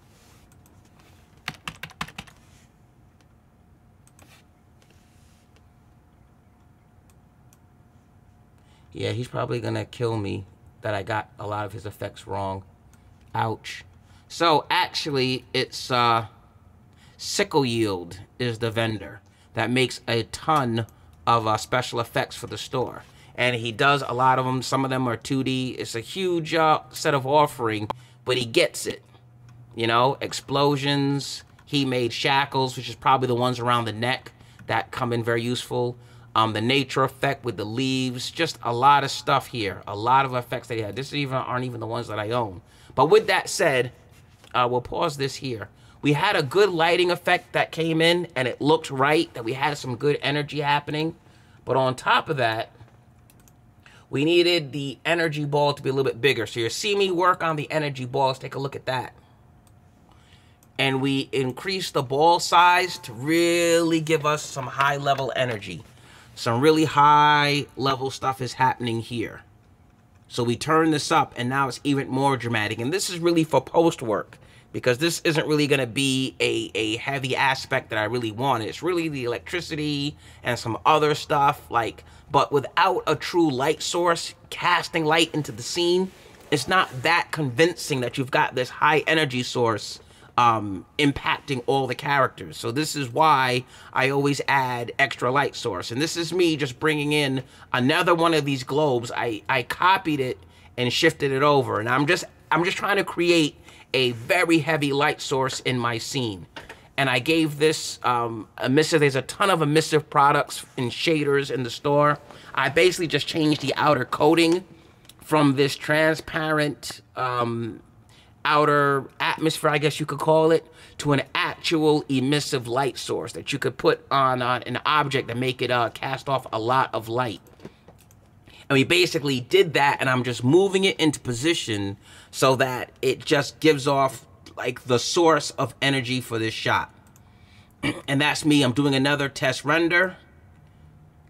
[SPEAKER 1] Yeah, he's probably gonna kill me that I got a lot of his effects wrong. Ouch. So actually, it's Sickle Yield is the vendor that makes a ton of special effects for the store, and he does a lot of them. Some of them are 2D. It's a huge set of offering, but he gets it. You know, explosions. He made shackles, which is probably the ones around the neck that come in very useful. The nature effect with the leaves, just a lot of stuff here. A lot of effects that he had. This aren't even the ones that I own. But with that said, we'll pause this here. We had a good lighting effect that came in, and it looked right, that we had some good energy happening. But on top of that, we needed the energy ball to be a little bit bigger. So you see me work on the energy balls. Take a look at that. And we increased the ball size to really give us some high-level energy. Some really high-level stuff is happening here. So we turn this up, and now it's even more dramatic. And this is really for post-work, because this isn't really going to be a heavy aspect that I really want. It's really the electricity and some other stuff, like, but without a true light source, casting light into the scene, it's not that convincing that you've got this high energy source impacting all the characters. So this is why I always add extra light source. And this is me just bringing in another one of these globes. I copied it and shifted it over, and I'm just trying to create a very heavy light source in my scene. And I gave this emissive. There's a ton of emissive products and shaders in the store. I basically just changed the outer coating from this transparent outer atmosphere, I guess you could call it, to an actual emissive light source that you could put on an object to make it cast off a lot of light. And we basically did that, and I'm just moving it into position so that it just gives off like the source of energy for this shot. And that's me. I'm doing another test render,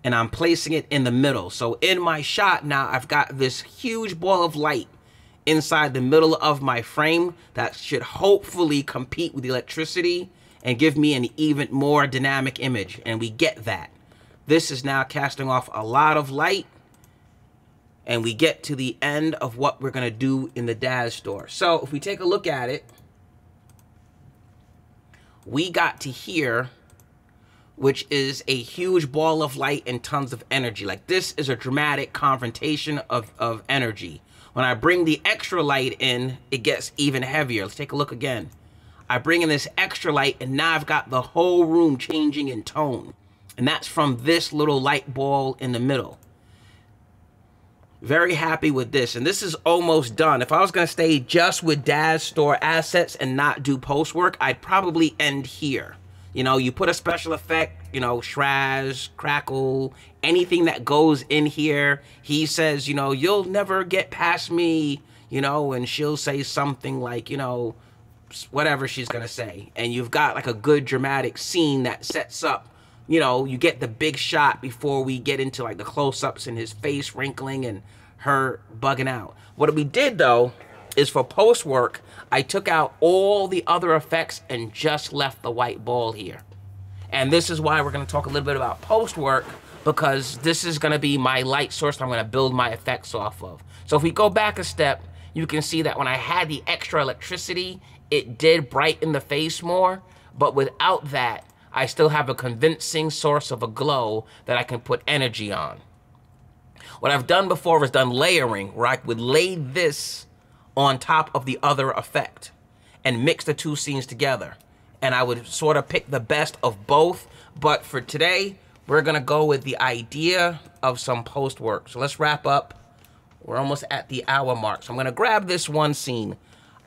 [SPEAKER 1] and I'm placing it in the middle. So in my shot now, I've got this huge ball of light inside the middle of my frame that should hopefully compete with the electricity and give me an even more dynamic image. And we get that. This is now casting off a lot of light. And we get to the end of what we're going to do in the Daz store. So if we take a look at it, we got to here which is a huge ball of light and tons of energy. Like, this is a dramatic confrontation of energy. When I bring the extra light in, it gets even heavier. Let's take a look again. I bring in this extra light, and now I've got the whole room changing in tone. And that's from this little light ball in the middle. Very happy with this, and this is almost done. If I was going to stay just with Daz store assets and not do post work, I'd probably end here. You know, you put a special effect, you know, shraz, crackle, anything that goes in here. He says, you know, you'll never get past me, you know, and she'll say something like, you know, whatever she's going to say. And you've got like a good dramatic scene that sets up, you know, you get the big shot before we get into like the close-ups and his face wrinkling and her bugging out. What we did though is for post work, I took out all the other effects and just left the white ball here. And this is why we're going to talk a little bit about post work, because this is going to be my light source I'm going to build my effects off of. So if we go back a step, you can see that when I had the extra electricity, it did brighten the face more, but without that, I still have a convincing source of a glow that I can put energy on. What I've done before is done layering, where I would lay this on top of the other effect and mix the two scenes together. And I would sort of pick the best of both. But for today, we're gonna go with the idea of some post work. So let's wrap up. We're almost at the hour mark. So I'm gonna grab this one scene.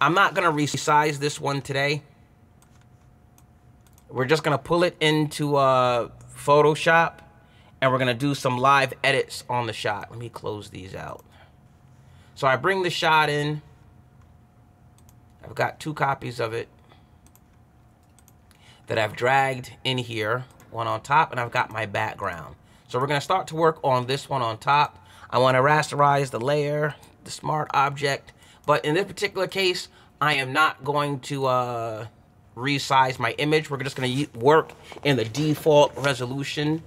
[SPEAKER 1] I'm not gonna resize this one today. We're just gonna pull it into Photoshop, and we're gonna do some live edits on the shot. Let me close these out. So I bring the shot in. I've got 2 copies of it that I've dragged in here, one on top, and I've got my background. So we're gonna start to work on this one on top. I wanna rasterize the layer, the smart object, but in this particular case, I am not going to resize my image. We're just gonna work in the default resolution,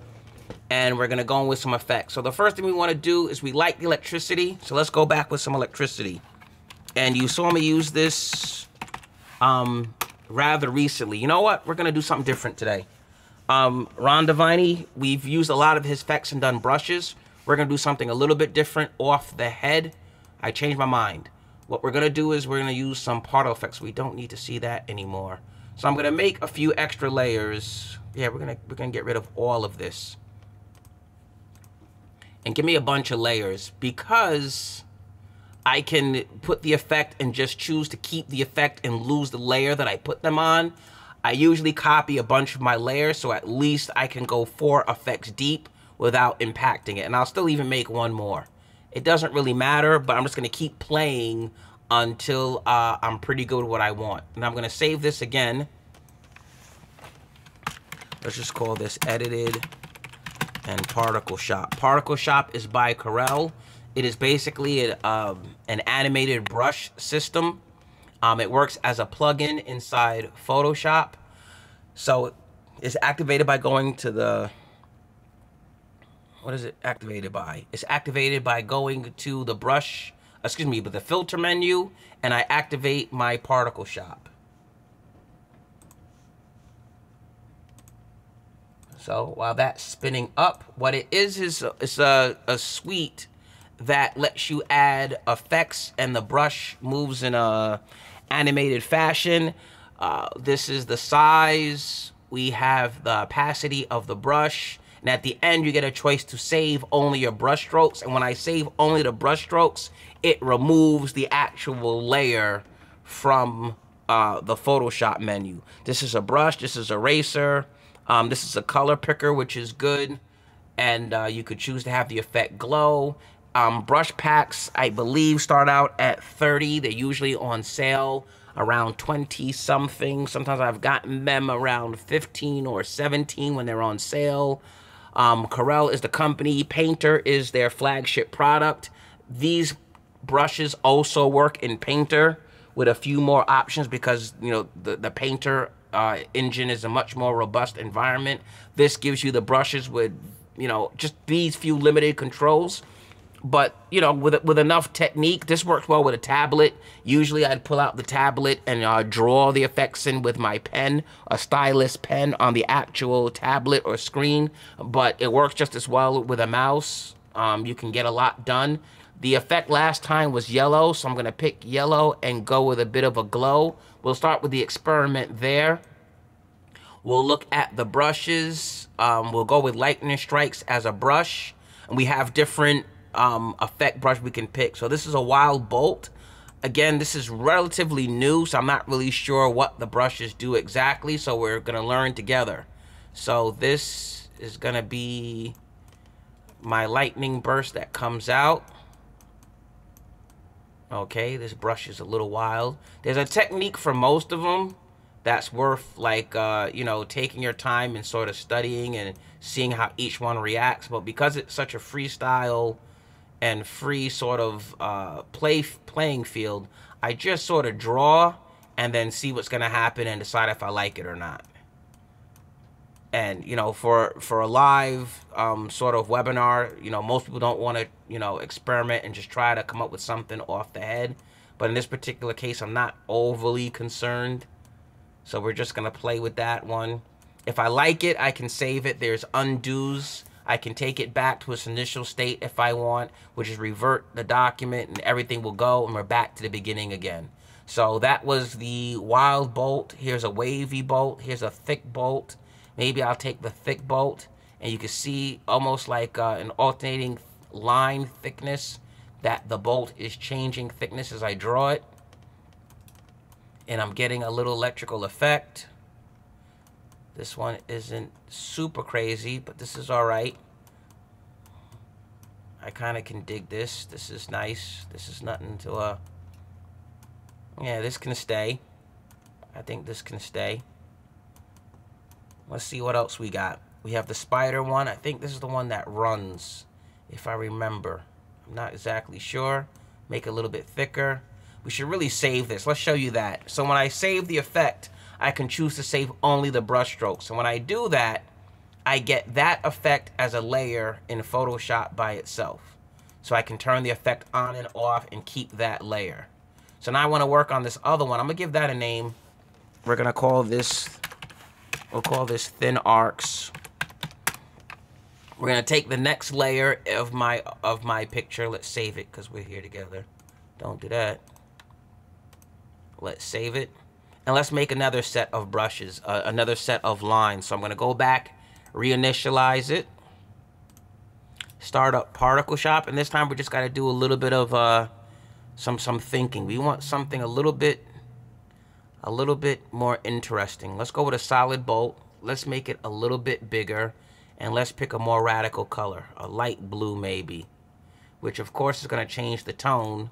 [SPEAKER 1] and we're gonna go in with some effects. So the first thing we wanna do is we like the electricity. So let's go back with some electricity. And you saw me use this rather recently. You know what? We're gonna do something different today. Ron Divine, we've used a lot of his effects and done brushes. We're gonna do something a little bit different off the head. I changed my mind. What we're gonna do is we're gonna use some particle effects. We don't need to see that anymore. So I'm gonna make a few extra layers. Yeah, we're gonna get rid of all of this. And give me a bunch of layers, because I can put the effect and just choose to keep the effect and lose the layer that I put them on. I usually copy a bunch of my layers, so at least I can go 4 effects deep without impacting it. And I'll still even make one more. It doesn't really matter, but I'm just gonna keep playing until I'm pretty good with what I want. And I'm gonna save this again. Let's just call this edited and particle shop. Particle shop is by Caelen. It is basically an animated brush system. It works as a plugin inside Photoshop. So it's activated by going to the, what is it activated by? It's activated by going to the brush, excuse me, but the filter menu, and I activate my particle shop. So while that's spinning up, what it is it's a suite that lets you add effects, and the brush moves in a animated fashion. This is the size. We have the opacity of the brush. And at the end, you get a choice to save only your brush strokes. And when I save only the brush strokes, it removes the actual layer from the Photoshop menu. This is a brush. This is a eraser. This is a color picker, which is good. And you could choose to have the effect glow. Brush packs, I believe, start out at 30. They're usually on sale around 20 something. Sometimes I've gotten them around 15 or 17 when they're on sale. Caelen is the company. Painter is their flagship product. These brushes also work in Painter with a few more options, because, you know, the Painter engine is a much more robust environment. This gives you the brushes with, you know, just these few limited controls. But, you know, with enough technique, this works well with a tablet. Usually I'd pull out the tablet and draw the effects in with my pen, a stylus pen on the actual tablet or screen. But it works just as well with a mouse. You can get a lot done. The effect last time was yellow, so I'm going to pick yellow and go with a bit of a glow. We'll start with the experiment there. We'll look at the brushes. We'll go with lightning strikes as a brush. And we have different effect brush we can pick. So this is a wild bolt. Again, this is relatively new, so I'm not really sure what the brushes do exactly. So we're going to learn together. So this is going to be my lightning burst that comes out. Okay, this brush is a little wild. There's a technique for most of them that's worth, like, you know, taking your time and sort of studying and seeing how each one reacts. But because it's such a freestyle and free sort of playing field, I just sort of draw and then see what's going to happen and decide if I like it or not. And, you know, for a live sort of webinar, you know, most people don't want to, you know, experiment and just try to come up with something off the head. But in this particular case, I'm not overly concerned. So we're just going to play with that one. If I like it, I can save it. There's undos. I can take it back to its initial state if I want, which is revert the document and everything will go and we're back to the beginning again. So that was the wild bolt. Here's a wavy bolt. Here's a thick bolt. Maybe I'll take the thick bolt, and you can see almost like an alternating line thickness that the bolt is changing thickness as I draw it. And I'm getting a little electrical effect. This one isn't super crazy, but this is all right. I kind of can dig this. This is nice. This is nothing to, yeah, this can stay. I think this can stay. Let's see what else we got. We have the spider one. I think this is the one that runs, if I remember. I'm not exactly sure. Make it a little bit thicker. We should really save this. Let's show you that. So when I save the effect, I can choose to save only the brush strokes. And when I do that, I get that effect as a layer in Photoshop by itself. So I can turn the effect on and off and keep that layer. So now I want to work on this other one. I'm going to give that a name. We're going to call this... We'll call this Thin Arcs. We're gonna take the next layer of my picture. Let's save it because we're here together. Don't do that. Let's save it. And let's make another set of brushes, another set of lines. So I'm gonna go back, reinitialize it, start up Particle Shop, and this time we just gotta do a little bit of some thinking. We want something a little bit more interesting. Let's go with a solid bolt. Let's make it a little bit bigger, and let's pick a more radical color, a light blue maybe, which of course is going to change the tone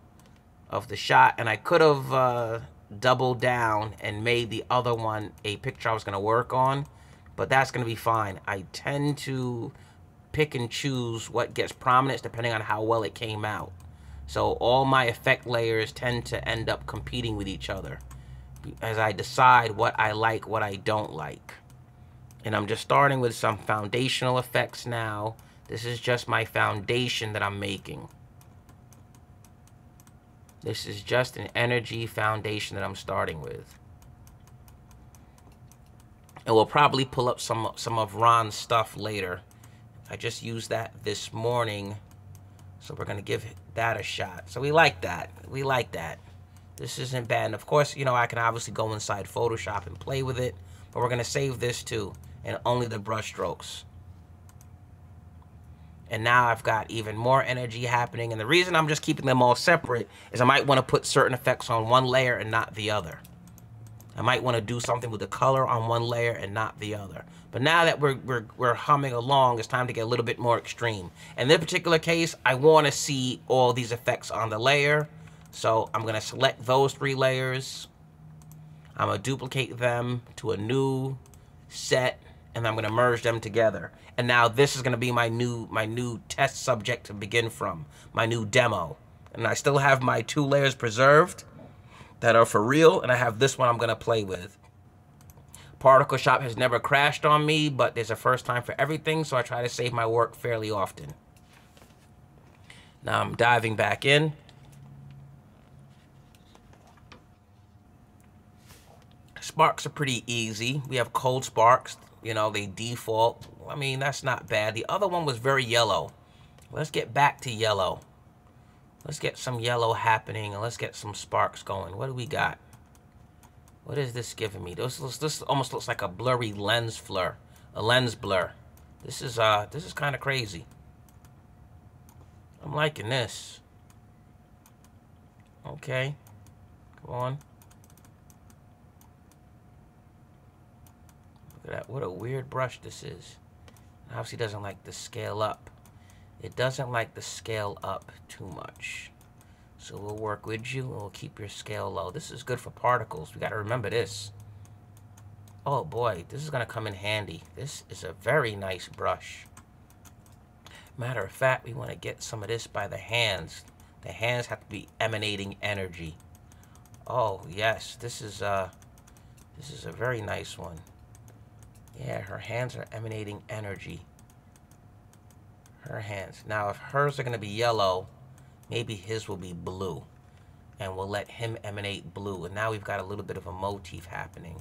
[SPEAKER 1] of the shot. And I could have doubled down and made the other one a picture I was going to work on, but that's going to be fine. I tend to pick and choose what gets prominence depending on how well it came out. So all my effect layers tend to end up competing with each other as I decide what I like, what I don't like. And I'm just starting with some foundational effects now. This is just my foundation that I'm making. This is just an energy foundation that I'm starting with. And we'll probably pull up some of Ron's stuff later. I just used that this morning, so we're going to give that a shot. So we like that. We like that. This isn't bad. And of course, you know, I can obviously go inside Photoshop and play with it, but we're going to save this too, and only the brush strokes. And now I've got even more energy happening. And the reason I'm just keeping them all separate is I might want to put certain effects on one layer and not the other. I might want to do something with the color on one layer and not the other. But now that we're humming along, it's time to get a little bit more extreme. In this particular case, I want to see all these effects on the layer. So I'm going to select those 3 layers. I'm going to duplicate them to a new set, and I'm going to merge them together. And now this is going to be my new test subject to begin from, my new demo. And I still have my 2 layers preserved that are for real, and I have this one I'm going to play with. Particle Shop has never crashed on me, but there's a first time for everything, so I try to save my work fairly often. Now I'm diving back in. Sparks are pretty easy. We have cold sparks. You know, they default. I mean, that's not bad. The other one was very yellow. Let's get back to yellow. Let's get some yellow happening, and let's get some sparks going. What do we got? What is this giving me? This almost looks like a blurry lens flare, a lens blur. This is kind of crazy. I'm liking this. Okay, come on. Look at that. What a weird brush this is. Obviously, doesn't like to scale up. It doesn't like to scale up too much. So we'll work with you and we'll keep your scale low. This is good for particles. We got to remember this. Oh boy, this is going to come in handy. This is a very nice brush. Matter of fact, we want to get some of this by the hands. The hands have to be emanating energy. Oh yes, this is a very nice one. Yeah, her hands are emanating energy. Her hands. Now, if hers are going to be yellow, maybe his will be blue. And we'll let him emanate blue. And now we've got a little bit of a motif happening.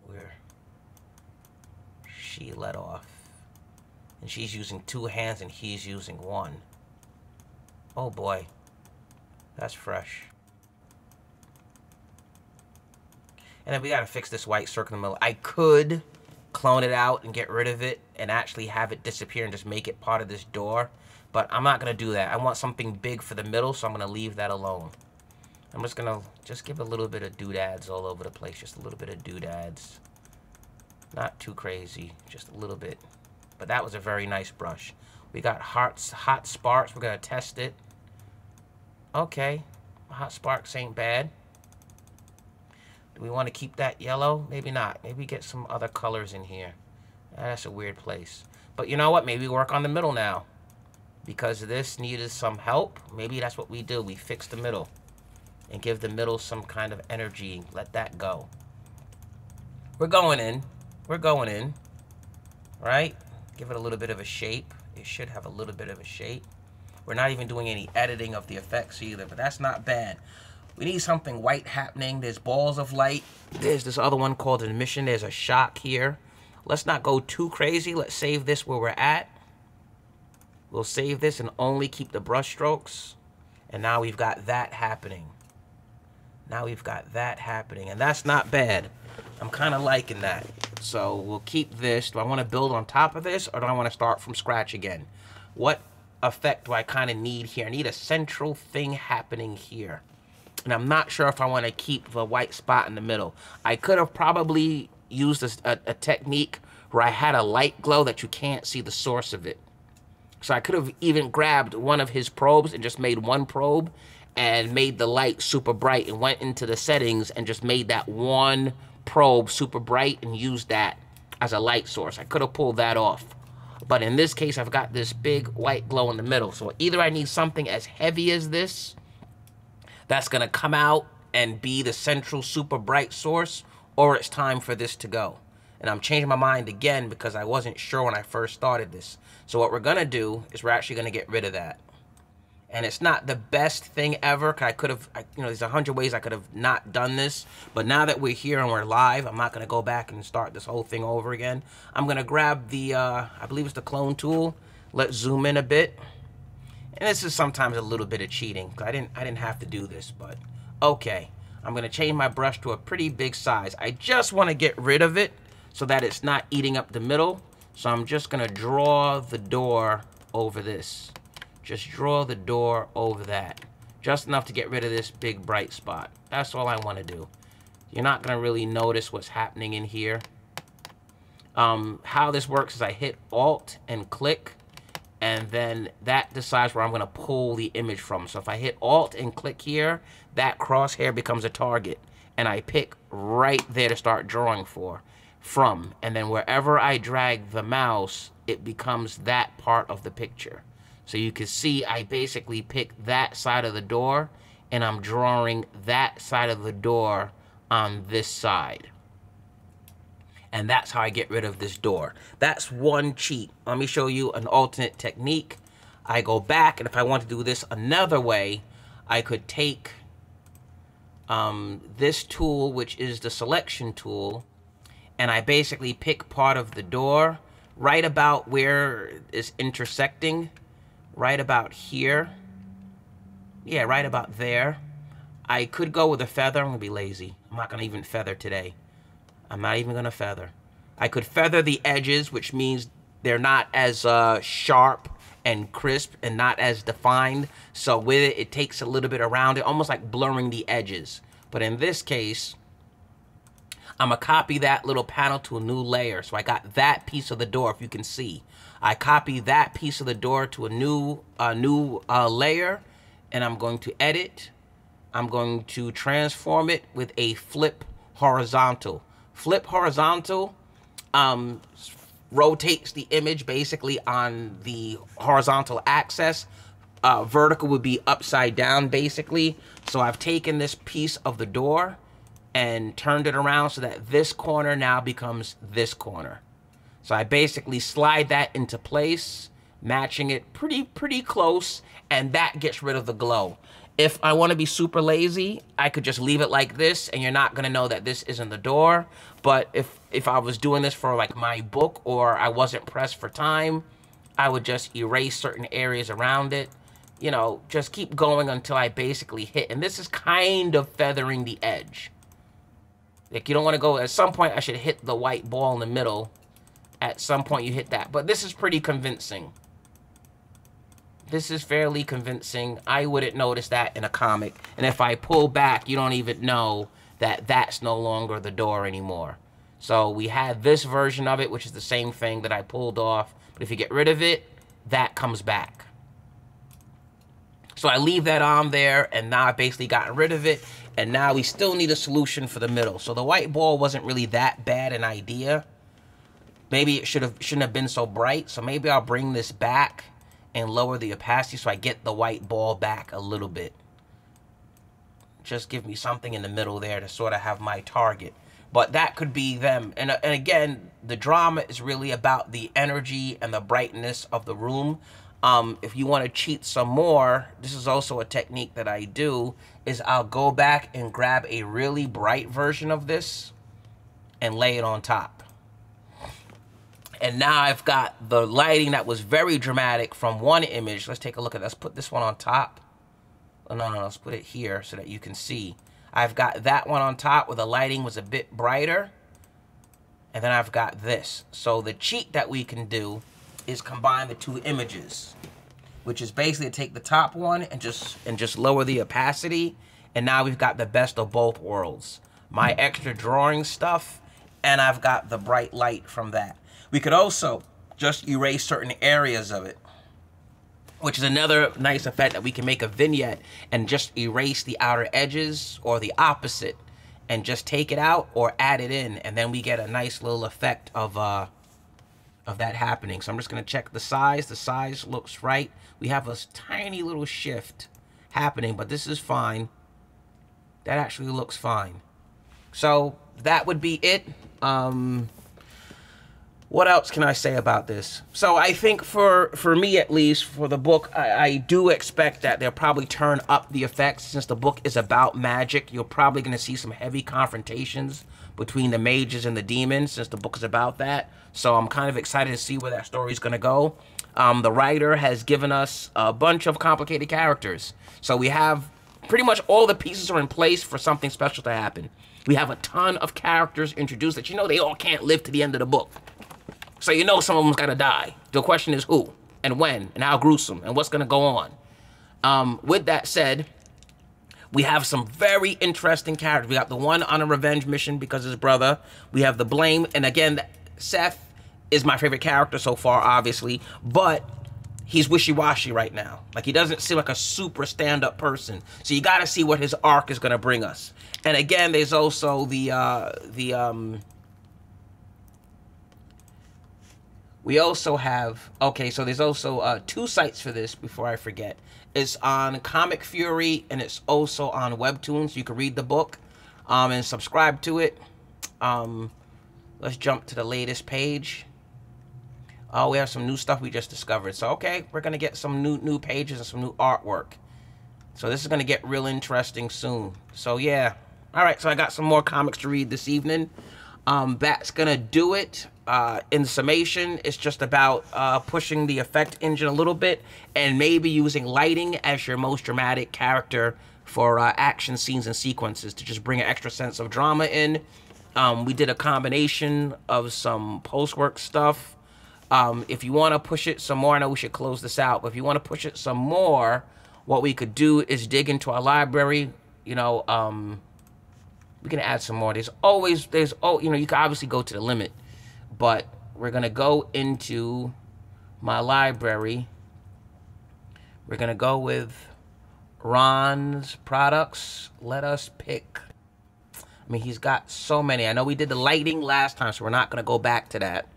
[SPEAKER 1] Where she let off. And she's using 2 hands and he's using 1. Oh boy. That's fresh. And then we got to fix this white circle in the middle. I could clone it out and get rid of it and actually have it disappear and just make it part of this door, but I'm not gonna do that. I want something big for the middle, so I'm gonna leave that alone. I'm just gonna give a little bit of doodads all over the place, just a little bit of doodads. Not too crazy, just a little bit. But that was a very nice brush. We got hot sparks. We're gonna test it. Okay, hot sparks ain't bad. Do we want to keep that yellow? Maybe not. Maybe get some other colors in here. That's a weird place. But you know what? Maybe work on the middle now. Because this needed some help. Maybe that's what we do. We fix the middle. And give the middle some kind of energy. Let that go. We're going in. We're going in. Right? Give it a little bit of a shape. It should have a little bit of a shape. We're not even doing any editing of the effects either. But that's not bad. We need something white happening. There's balls of light. There's this other one called an emission. There's a shock here. Let's not go too crazy. Let's save this where we're at. We'll save this and only keep the brush strokes. And now we've got that happening. Now we've got that happening. And that's not bad. I'm kind of liking that. So we'll keep this. Do I want to build on top of this, or do I want to start from scratch again? What effect do I kind of need here? I need a central thing happening here. And I'm not sure if I want to keep the white spot in the middle. I could have probably used a technique where I had a light glow that you can't see the source of it. So I could have even grabbed one of his probes and just made one probe and made the light super bright and went into the settings and just made that one probe super bright and used that as a light source. I could have pulled that off. But in this case, I've got this big white glow in the middle. So either I need something as heavy as this that's gonna come out and be the central super bright source, or it's time for this to go. And I'm changing my mind again because I wasn't sure when I first started this. So what we're gonna do is we're actually gonna get rid of that. And it's not the best thing ever, 'cause I could have, you know, there's 100 ways I could have not done this. But now that we're here and we're live, I'm not gonna go back and start this whole thing over again. I'm gonna grab the, I believe it's the clone tool. Let's zoom in a bit. And this is sometimes a little bit of cheating. I didn't have to do this, but okay. I'm gonna change my brush to a pretty big size. I just wanna get rid of it so that it's not eating up the middle. So I'm just gonna draw the door over this. Just draw the door over that. Just enough to get rid of this big bright spot. That's all I wanna do. You're not gonna really notice what's happening in here. How this works is I hit Alt and click, and then that decides where I'm gonna pull the image from. So if I hit Alt and click here, that crosshair becomes a target, and I pick right there to start drawing from. And then wherever I drag the mouse, it becomes that part of the picture. So you can see I basically pick that side of the door, and I'm drawing that side of the door on this side. And that's how I get rid of this door. That's one cheat. Let me show you an alternate technique. I go back, and if I want to do this another way, I could take this tool, which is the selection tool, and I basically pick part of the door right about where it's intersecting, right about here. Yeah, right about there. I could go with a feather. I'm gonna be lazy. I'm not gonna even feather today. I'm not even gonna feather. I could feather the edges, which means they're not as sharp and crisp and not as defined. So with it, it takes a little bit around it, almost like blurring the edges. But in this case, I'm gonna copy that little panel to a new layer. So I got that piece of the door, if you can see. I copy that piece of the door to a new layer, and I'm going to edit. I'm going to transform it with a flip horizontal. Flip horizontal rotates the image basically on the horizontal axis. Vertical would be upside down basically. So I've taken this piece of the door and turned it around so that this corner now becomes this corner. So I basically slide that into place, matching it pretty close, and that gets rid of the glow. If I want to be super lazy, I could just leave it like this, and you're not gonna know that this isn't the door. But if I was doing this for like my book, or I wasn't pressed for time, I would just erase certain areas around it. You know, just keep going until I basically hit. And this is kind of feathering the edge. Like, you don't want to go, at some point I should hit the white ball in the middle. At some point you hit that. But this is pretty convincing. This is fairly convincing. I wouldn't notice that in a comic. And if I pull back, you don't even know that that's no longer the door anymore. So we had this version of it, which is the same thing that I pulled off. But if you get rid of it, that comes back. So I leave that on there, and now I've basically gotten rid of it. And now we still need a solution for the middle. So the white ball wasn't really that bad an idea. Maybe it shouldn't have been so bright. So maybe I'll bring this back and lower the opacity so I get the white ball back a little bit. Just give me something in the middle there to sort of have my target. But that could be them. And again, the drama is really about the energy and the brightness of the room. If you want to cheat some more, this is also a technique that I do, is I'll go back and grab a really bright version of this and lay it on top. And now I've got the lighting that was very dramatic from one image. Let's take a look at this. Let's put this one on top. Oh, no, let's put it here so that you can see. I've got that one on top where the lighting was a bit brighter. And then I've got this. So the cheat that we can do is combine the two images, which is basically to take the top one and just lower the opacity. And now we've got the best of both worlds. My extra drawing stuff, and I've got the bright light from that. We could also just erase certain areas of it, which is another nice effect that we can make a vignette and just erase the outer edges, or the opposite, and just take it out or add it in, and then we get a nice little effect of that happening. So I'm just gonna check the size. The size looks right. We have a tiny little shift happening, but this is fine. That actually looks fine. So that would be it. What else can I say about this? So I think for me, at least, for the book, I do expect that they'll probably turn up the effects. Since the book is about magic, you're probably going to see some heavy confrontations between the mages and the demons, since the book is about that. So I'm kind of excited to see where that story is going to go. The writer has given us a bunch of complicated characters. So we have pretty much all the pieces are in place for something special to happen. We have a ton of characters introduced that you know they all can't live to the end of the book. So you know some of them's gotta die. The question is who, and when, and how gruesome, and what's gonna go on. With that said, we have some very interesting characters. We got the one on a revenge mission because of his brother. We have the blame, and again, Seth is my favorite character so far, obviously, but he's wishy-washy right now. Like, he doesn't seem like a super stand-up person. So you gotta see what his arc is gonna bring us. And again, there's also we also have, okay, so there's also two sites for this before I forget. It's on ComicFury, and it's also on Webtoon, so you can read the book and subscribe to it. Let's jump to the latest page. Oh, we have some new stuff we just discovered. So, okay, we're going to get some new pages and some new artwork. So this is going to get real interesting soon. So, yeah. All right, so I got some more comics to read this evening. That's going to do it. In summation, it's just about pushing the effect engine a little bit and maybe using lighting as your most dramatic character for action scenes and sequences to just bring an extra sense of drama in. We did a combination of some post-work stuff. If you want to push it some more, I know we should close this out, but if you want to push it some more, what we could do is dig into our library. You know, we can add some more. You know, you can obviously go to the limit, but we're going to go into my library. We're going to go with Ron's products. Let us pick. I mean, he's got so many. I know we did the lighting last time, so we're not going to go back to that.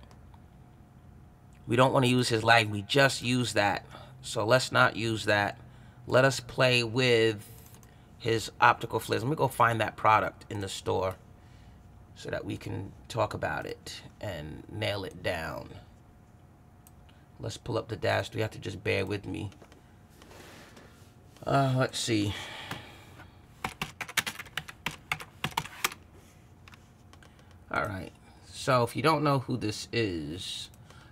[SPEAKER 1] We don't want to use his lighting. We just use that. So let's not use that. Let us play with his optical flares. Let me go find that product in the store so that we can talk about it and nail it down. Let's pull up the dash. You have to just bear with me. Let's see. All right. So if you don't know who this is,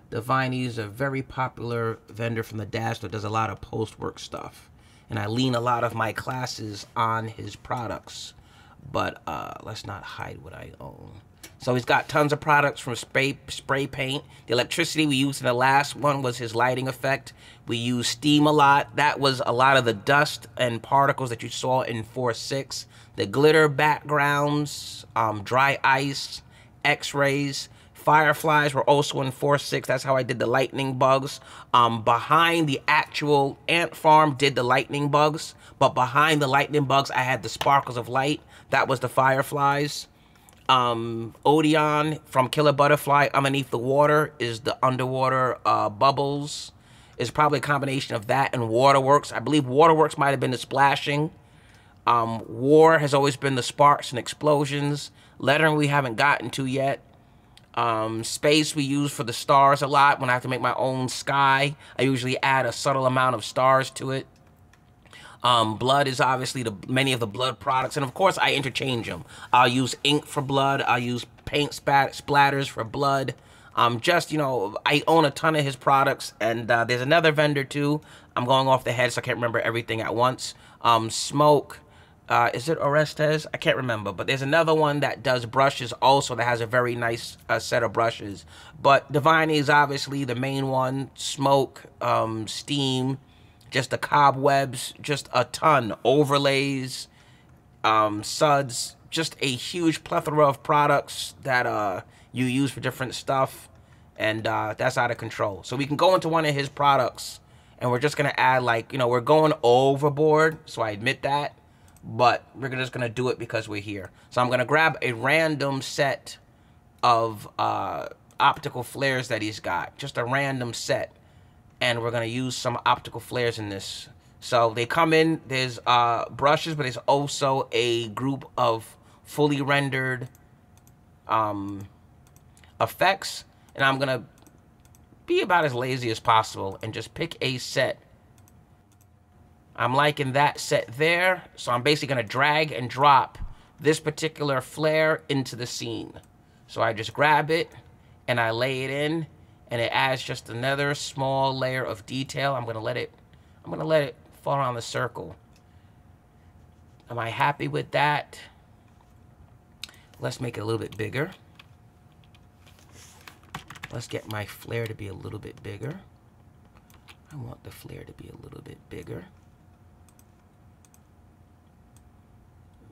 [SPEAKER 1] Diviny is a very popular vendor from the Dash that does a lot of post-work stuff. And I lean a lot of my classes on his products. But let's not hide what I own. So he's got tons of products from spray paint. The electricity we used in the last one was his lighting effect. We used steam a lot. That was a lot of the dust and particles that you saw in 4.6. The glitter backgrounds, dry ice, x-rays. Fireflies were also in 4.6. That's how I did the lightning bugs. Behind the actual ant farm did the lightning bugs. But behind the lightning bugs, I had the sparkles of light. That was the fireflies. Odeon from Killer Butterfly underneath the water is the underwater bubbles. It's probably a combination of that and Waterworks. I believe Waterworks might have been the splashing. War has always been the sparks and explosions. Lettering we haven't gotten to yet. Space we use for the stars a lot. When I have to make my own sky, I usually add a subtle amount of stars to it. Blood is obviously many of the blood products, and of course I interchange them. I'll use ink for blood. I'll use paint splatters for blood. Just, you know, I own a ton of his products, and there's another vendor too. I'm going off the head, so I can't remember everything at once. Smoke. Is it Orestes? I can't remember, but there's another one that does brushes also that has a very nice set of brushes. But Divine is obviously the main one. Smoke, steam, just the cobwebs, just a ton. Overlays, suds, just a huge plethora of products that you use for different stuff, and that's out of control. So we can go into one of his products, and we're just going to add, like, you know, we're going overboard, so I admit that. But we're just going to do it because we're here. So I'm going to grab a random set of optical flares that he's got. Just a random set. And we're going to use some optical flares in this. So they come in. There's brushes, but there's also a group of fully rendered effects. And I'm going to be about as lazy as possible and just pick a set. I'm liking that set there, so I'm basically going to drag and drop this particular flare into the scene. So I just grab it, and I lay it in, and it adds just another small layer of detail. I'm going to let it fall on the circle. Am I happy with that? Let's make it a little bit bigger. Let's get my flare to be a little bit bigger. I want the flare to be a little bit bigger.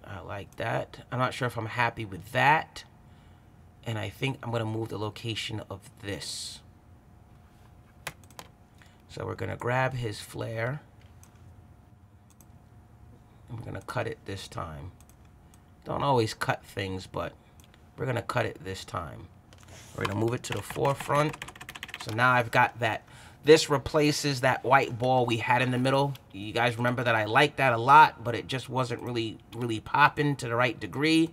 [SPEAKER 1] I like that. I'm not sure if I'm happy with that. And I think I'm going to move the location of this. So we're going to grab his flare. And we're going to cut it this time. Don't always cut things, but we're going to cut it this time. We're going to move it to the forefront. So now I've got that. This replaces that white ball we had in the middle. You guys remember that I liked that a lot, but it just wasn't really popping to the right degree.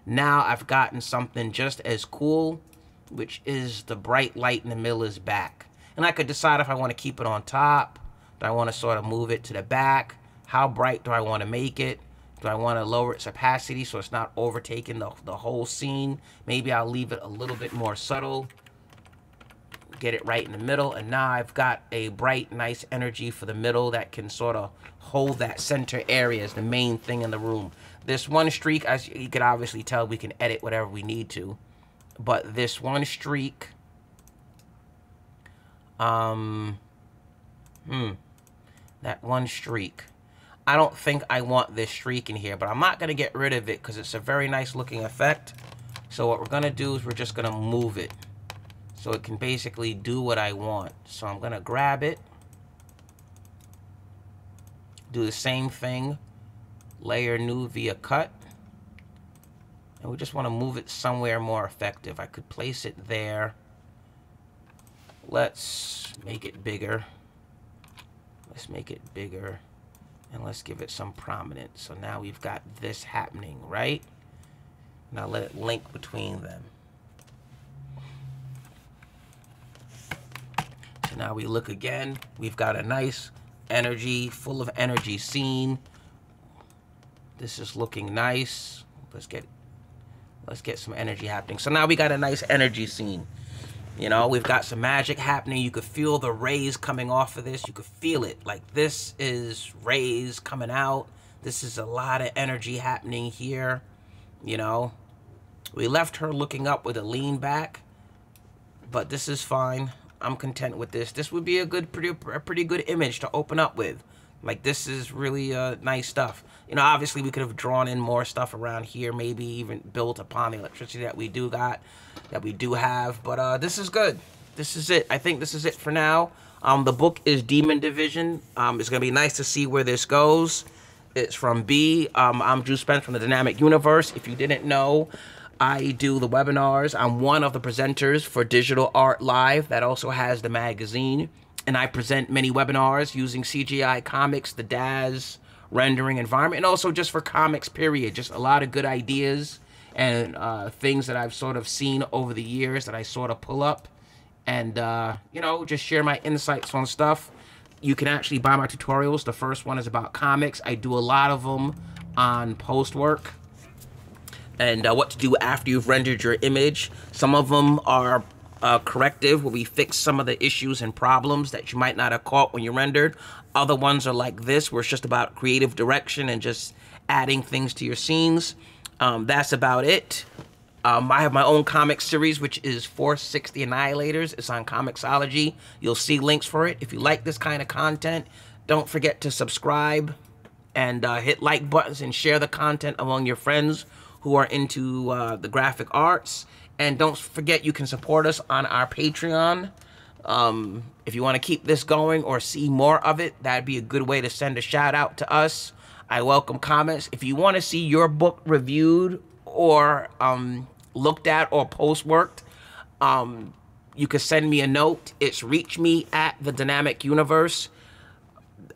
[SPEAKER 1] Now I've gotten something just as cool, which is the bright light in the middle is back. And I could decide if I want to keep it on top. Do I want to sort of move it to the back? How bright do I want to make it? Do I want to lower its opacity so it's not overtaking the whole scene? Maybe I'll leave it a little bit more subtle. Get it right in the middle. And now I've got a bright, nice energy for the middle that can sort of hold that center area as the main thing in the room. This one streak, as you can obviously tell, we can edit whatever we need to. But this one streak... that one streak. I don't think I want this streak in here, but I'm not going to get rid of it because it's a very nice looking effect. So what we're going to do is we're just going to move it so it can basically do what I want. So I'm going to grab it, do the same thing, layer new via cut, and we just want to move it somewhere more effective. I could place it there. Let's make it bigger. Let's make it bigger. And let's give it some prominence. So now we've got this happening, right? Now let it link between them. So now we look again. We've got a nice energy, full of energy scene. This is looking nice. Let's get some energy happening. So now we got a nice energy scene. You know, we've got some magic happening. You could feel the rays coming off of this. You could feel it. Like, this is rays coming out. This is a lot of energy happening here. You know, we left her looking up with a lean back, but this is fine. I'm content with this. This would be a pretty good image to open up with. Like, this is really nice stuff. You know, obviously we could have drawn in more stuff around here, maybe even built upon the electricity that we do have. But this is good. This is it. I think this is it for now. The book is Demon Division. It's gonna be nice to see where this goes. It's from B. I'm Drew Spence from the Dynamic Universe. If you didn't know, I do the webinars. I'm one of the presenters for Digital Art Live. That also has the magazine. And I present many webinars using CGI comics, the DAZ rendering environment, and also just for comics, period. Just a lot of good ideas and things that I've sort of seen over the years that I sort of pull up and, you know, just share my insights on stuff. You can actually buy my tutorials. The first one is about comics. I do a lot of them on post work and what to do after you've rendered your image. Some of them are corrective, where we fix some of the issues and problems that you might not have caught when you rendered. Other ones are like this, where it's just about creative direction and just adding things to your scenes. That's about it. I have my own comic series, which is 460 Annihilators. It's on Comixology. You'll see links for it. If you like this kind of content, don't forget to subscribe and hit like buttons and share the content among your friends who are into the graphic arts. And don't forget, you can support us on our Patreon. If you want to keep this going or see more of it, that'd be a good way to send a shout out to us. I welcome comments. If you want to see your book reviewed or looked at or post-worked, you can send me a note. It's reach me at the Dynamic Universe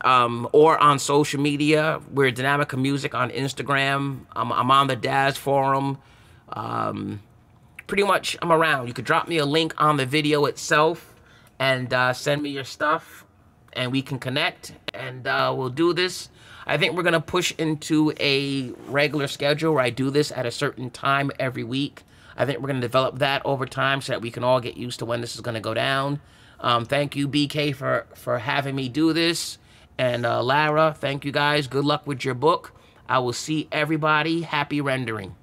[SPEAKER 1] or on social media. We're Dynamica Music on Instagram. I'm on the DAZ forum. Pretty much, I'm around. You could drop me a link on the video itself and send me your stuff, and we can connect, and we'll do this. I think we're going to push into a regular schedule where I do this at a certain time every week. I think we're going to develop that over time so that we can all get used to when this is going to go down. Thank you, BeeMKay, for having me do this. And Lara, thank you guys. Good luck with your book. I will see everybody. Happy rendering.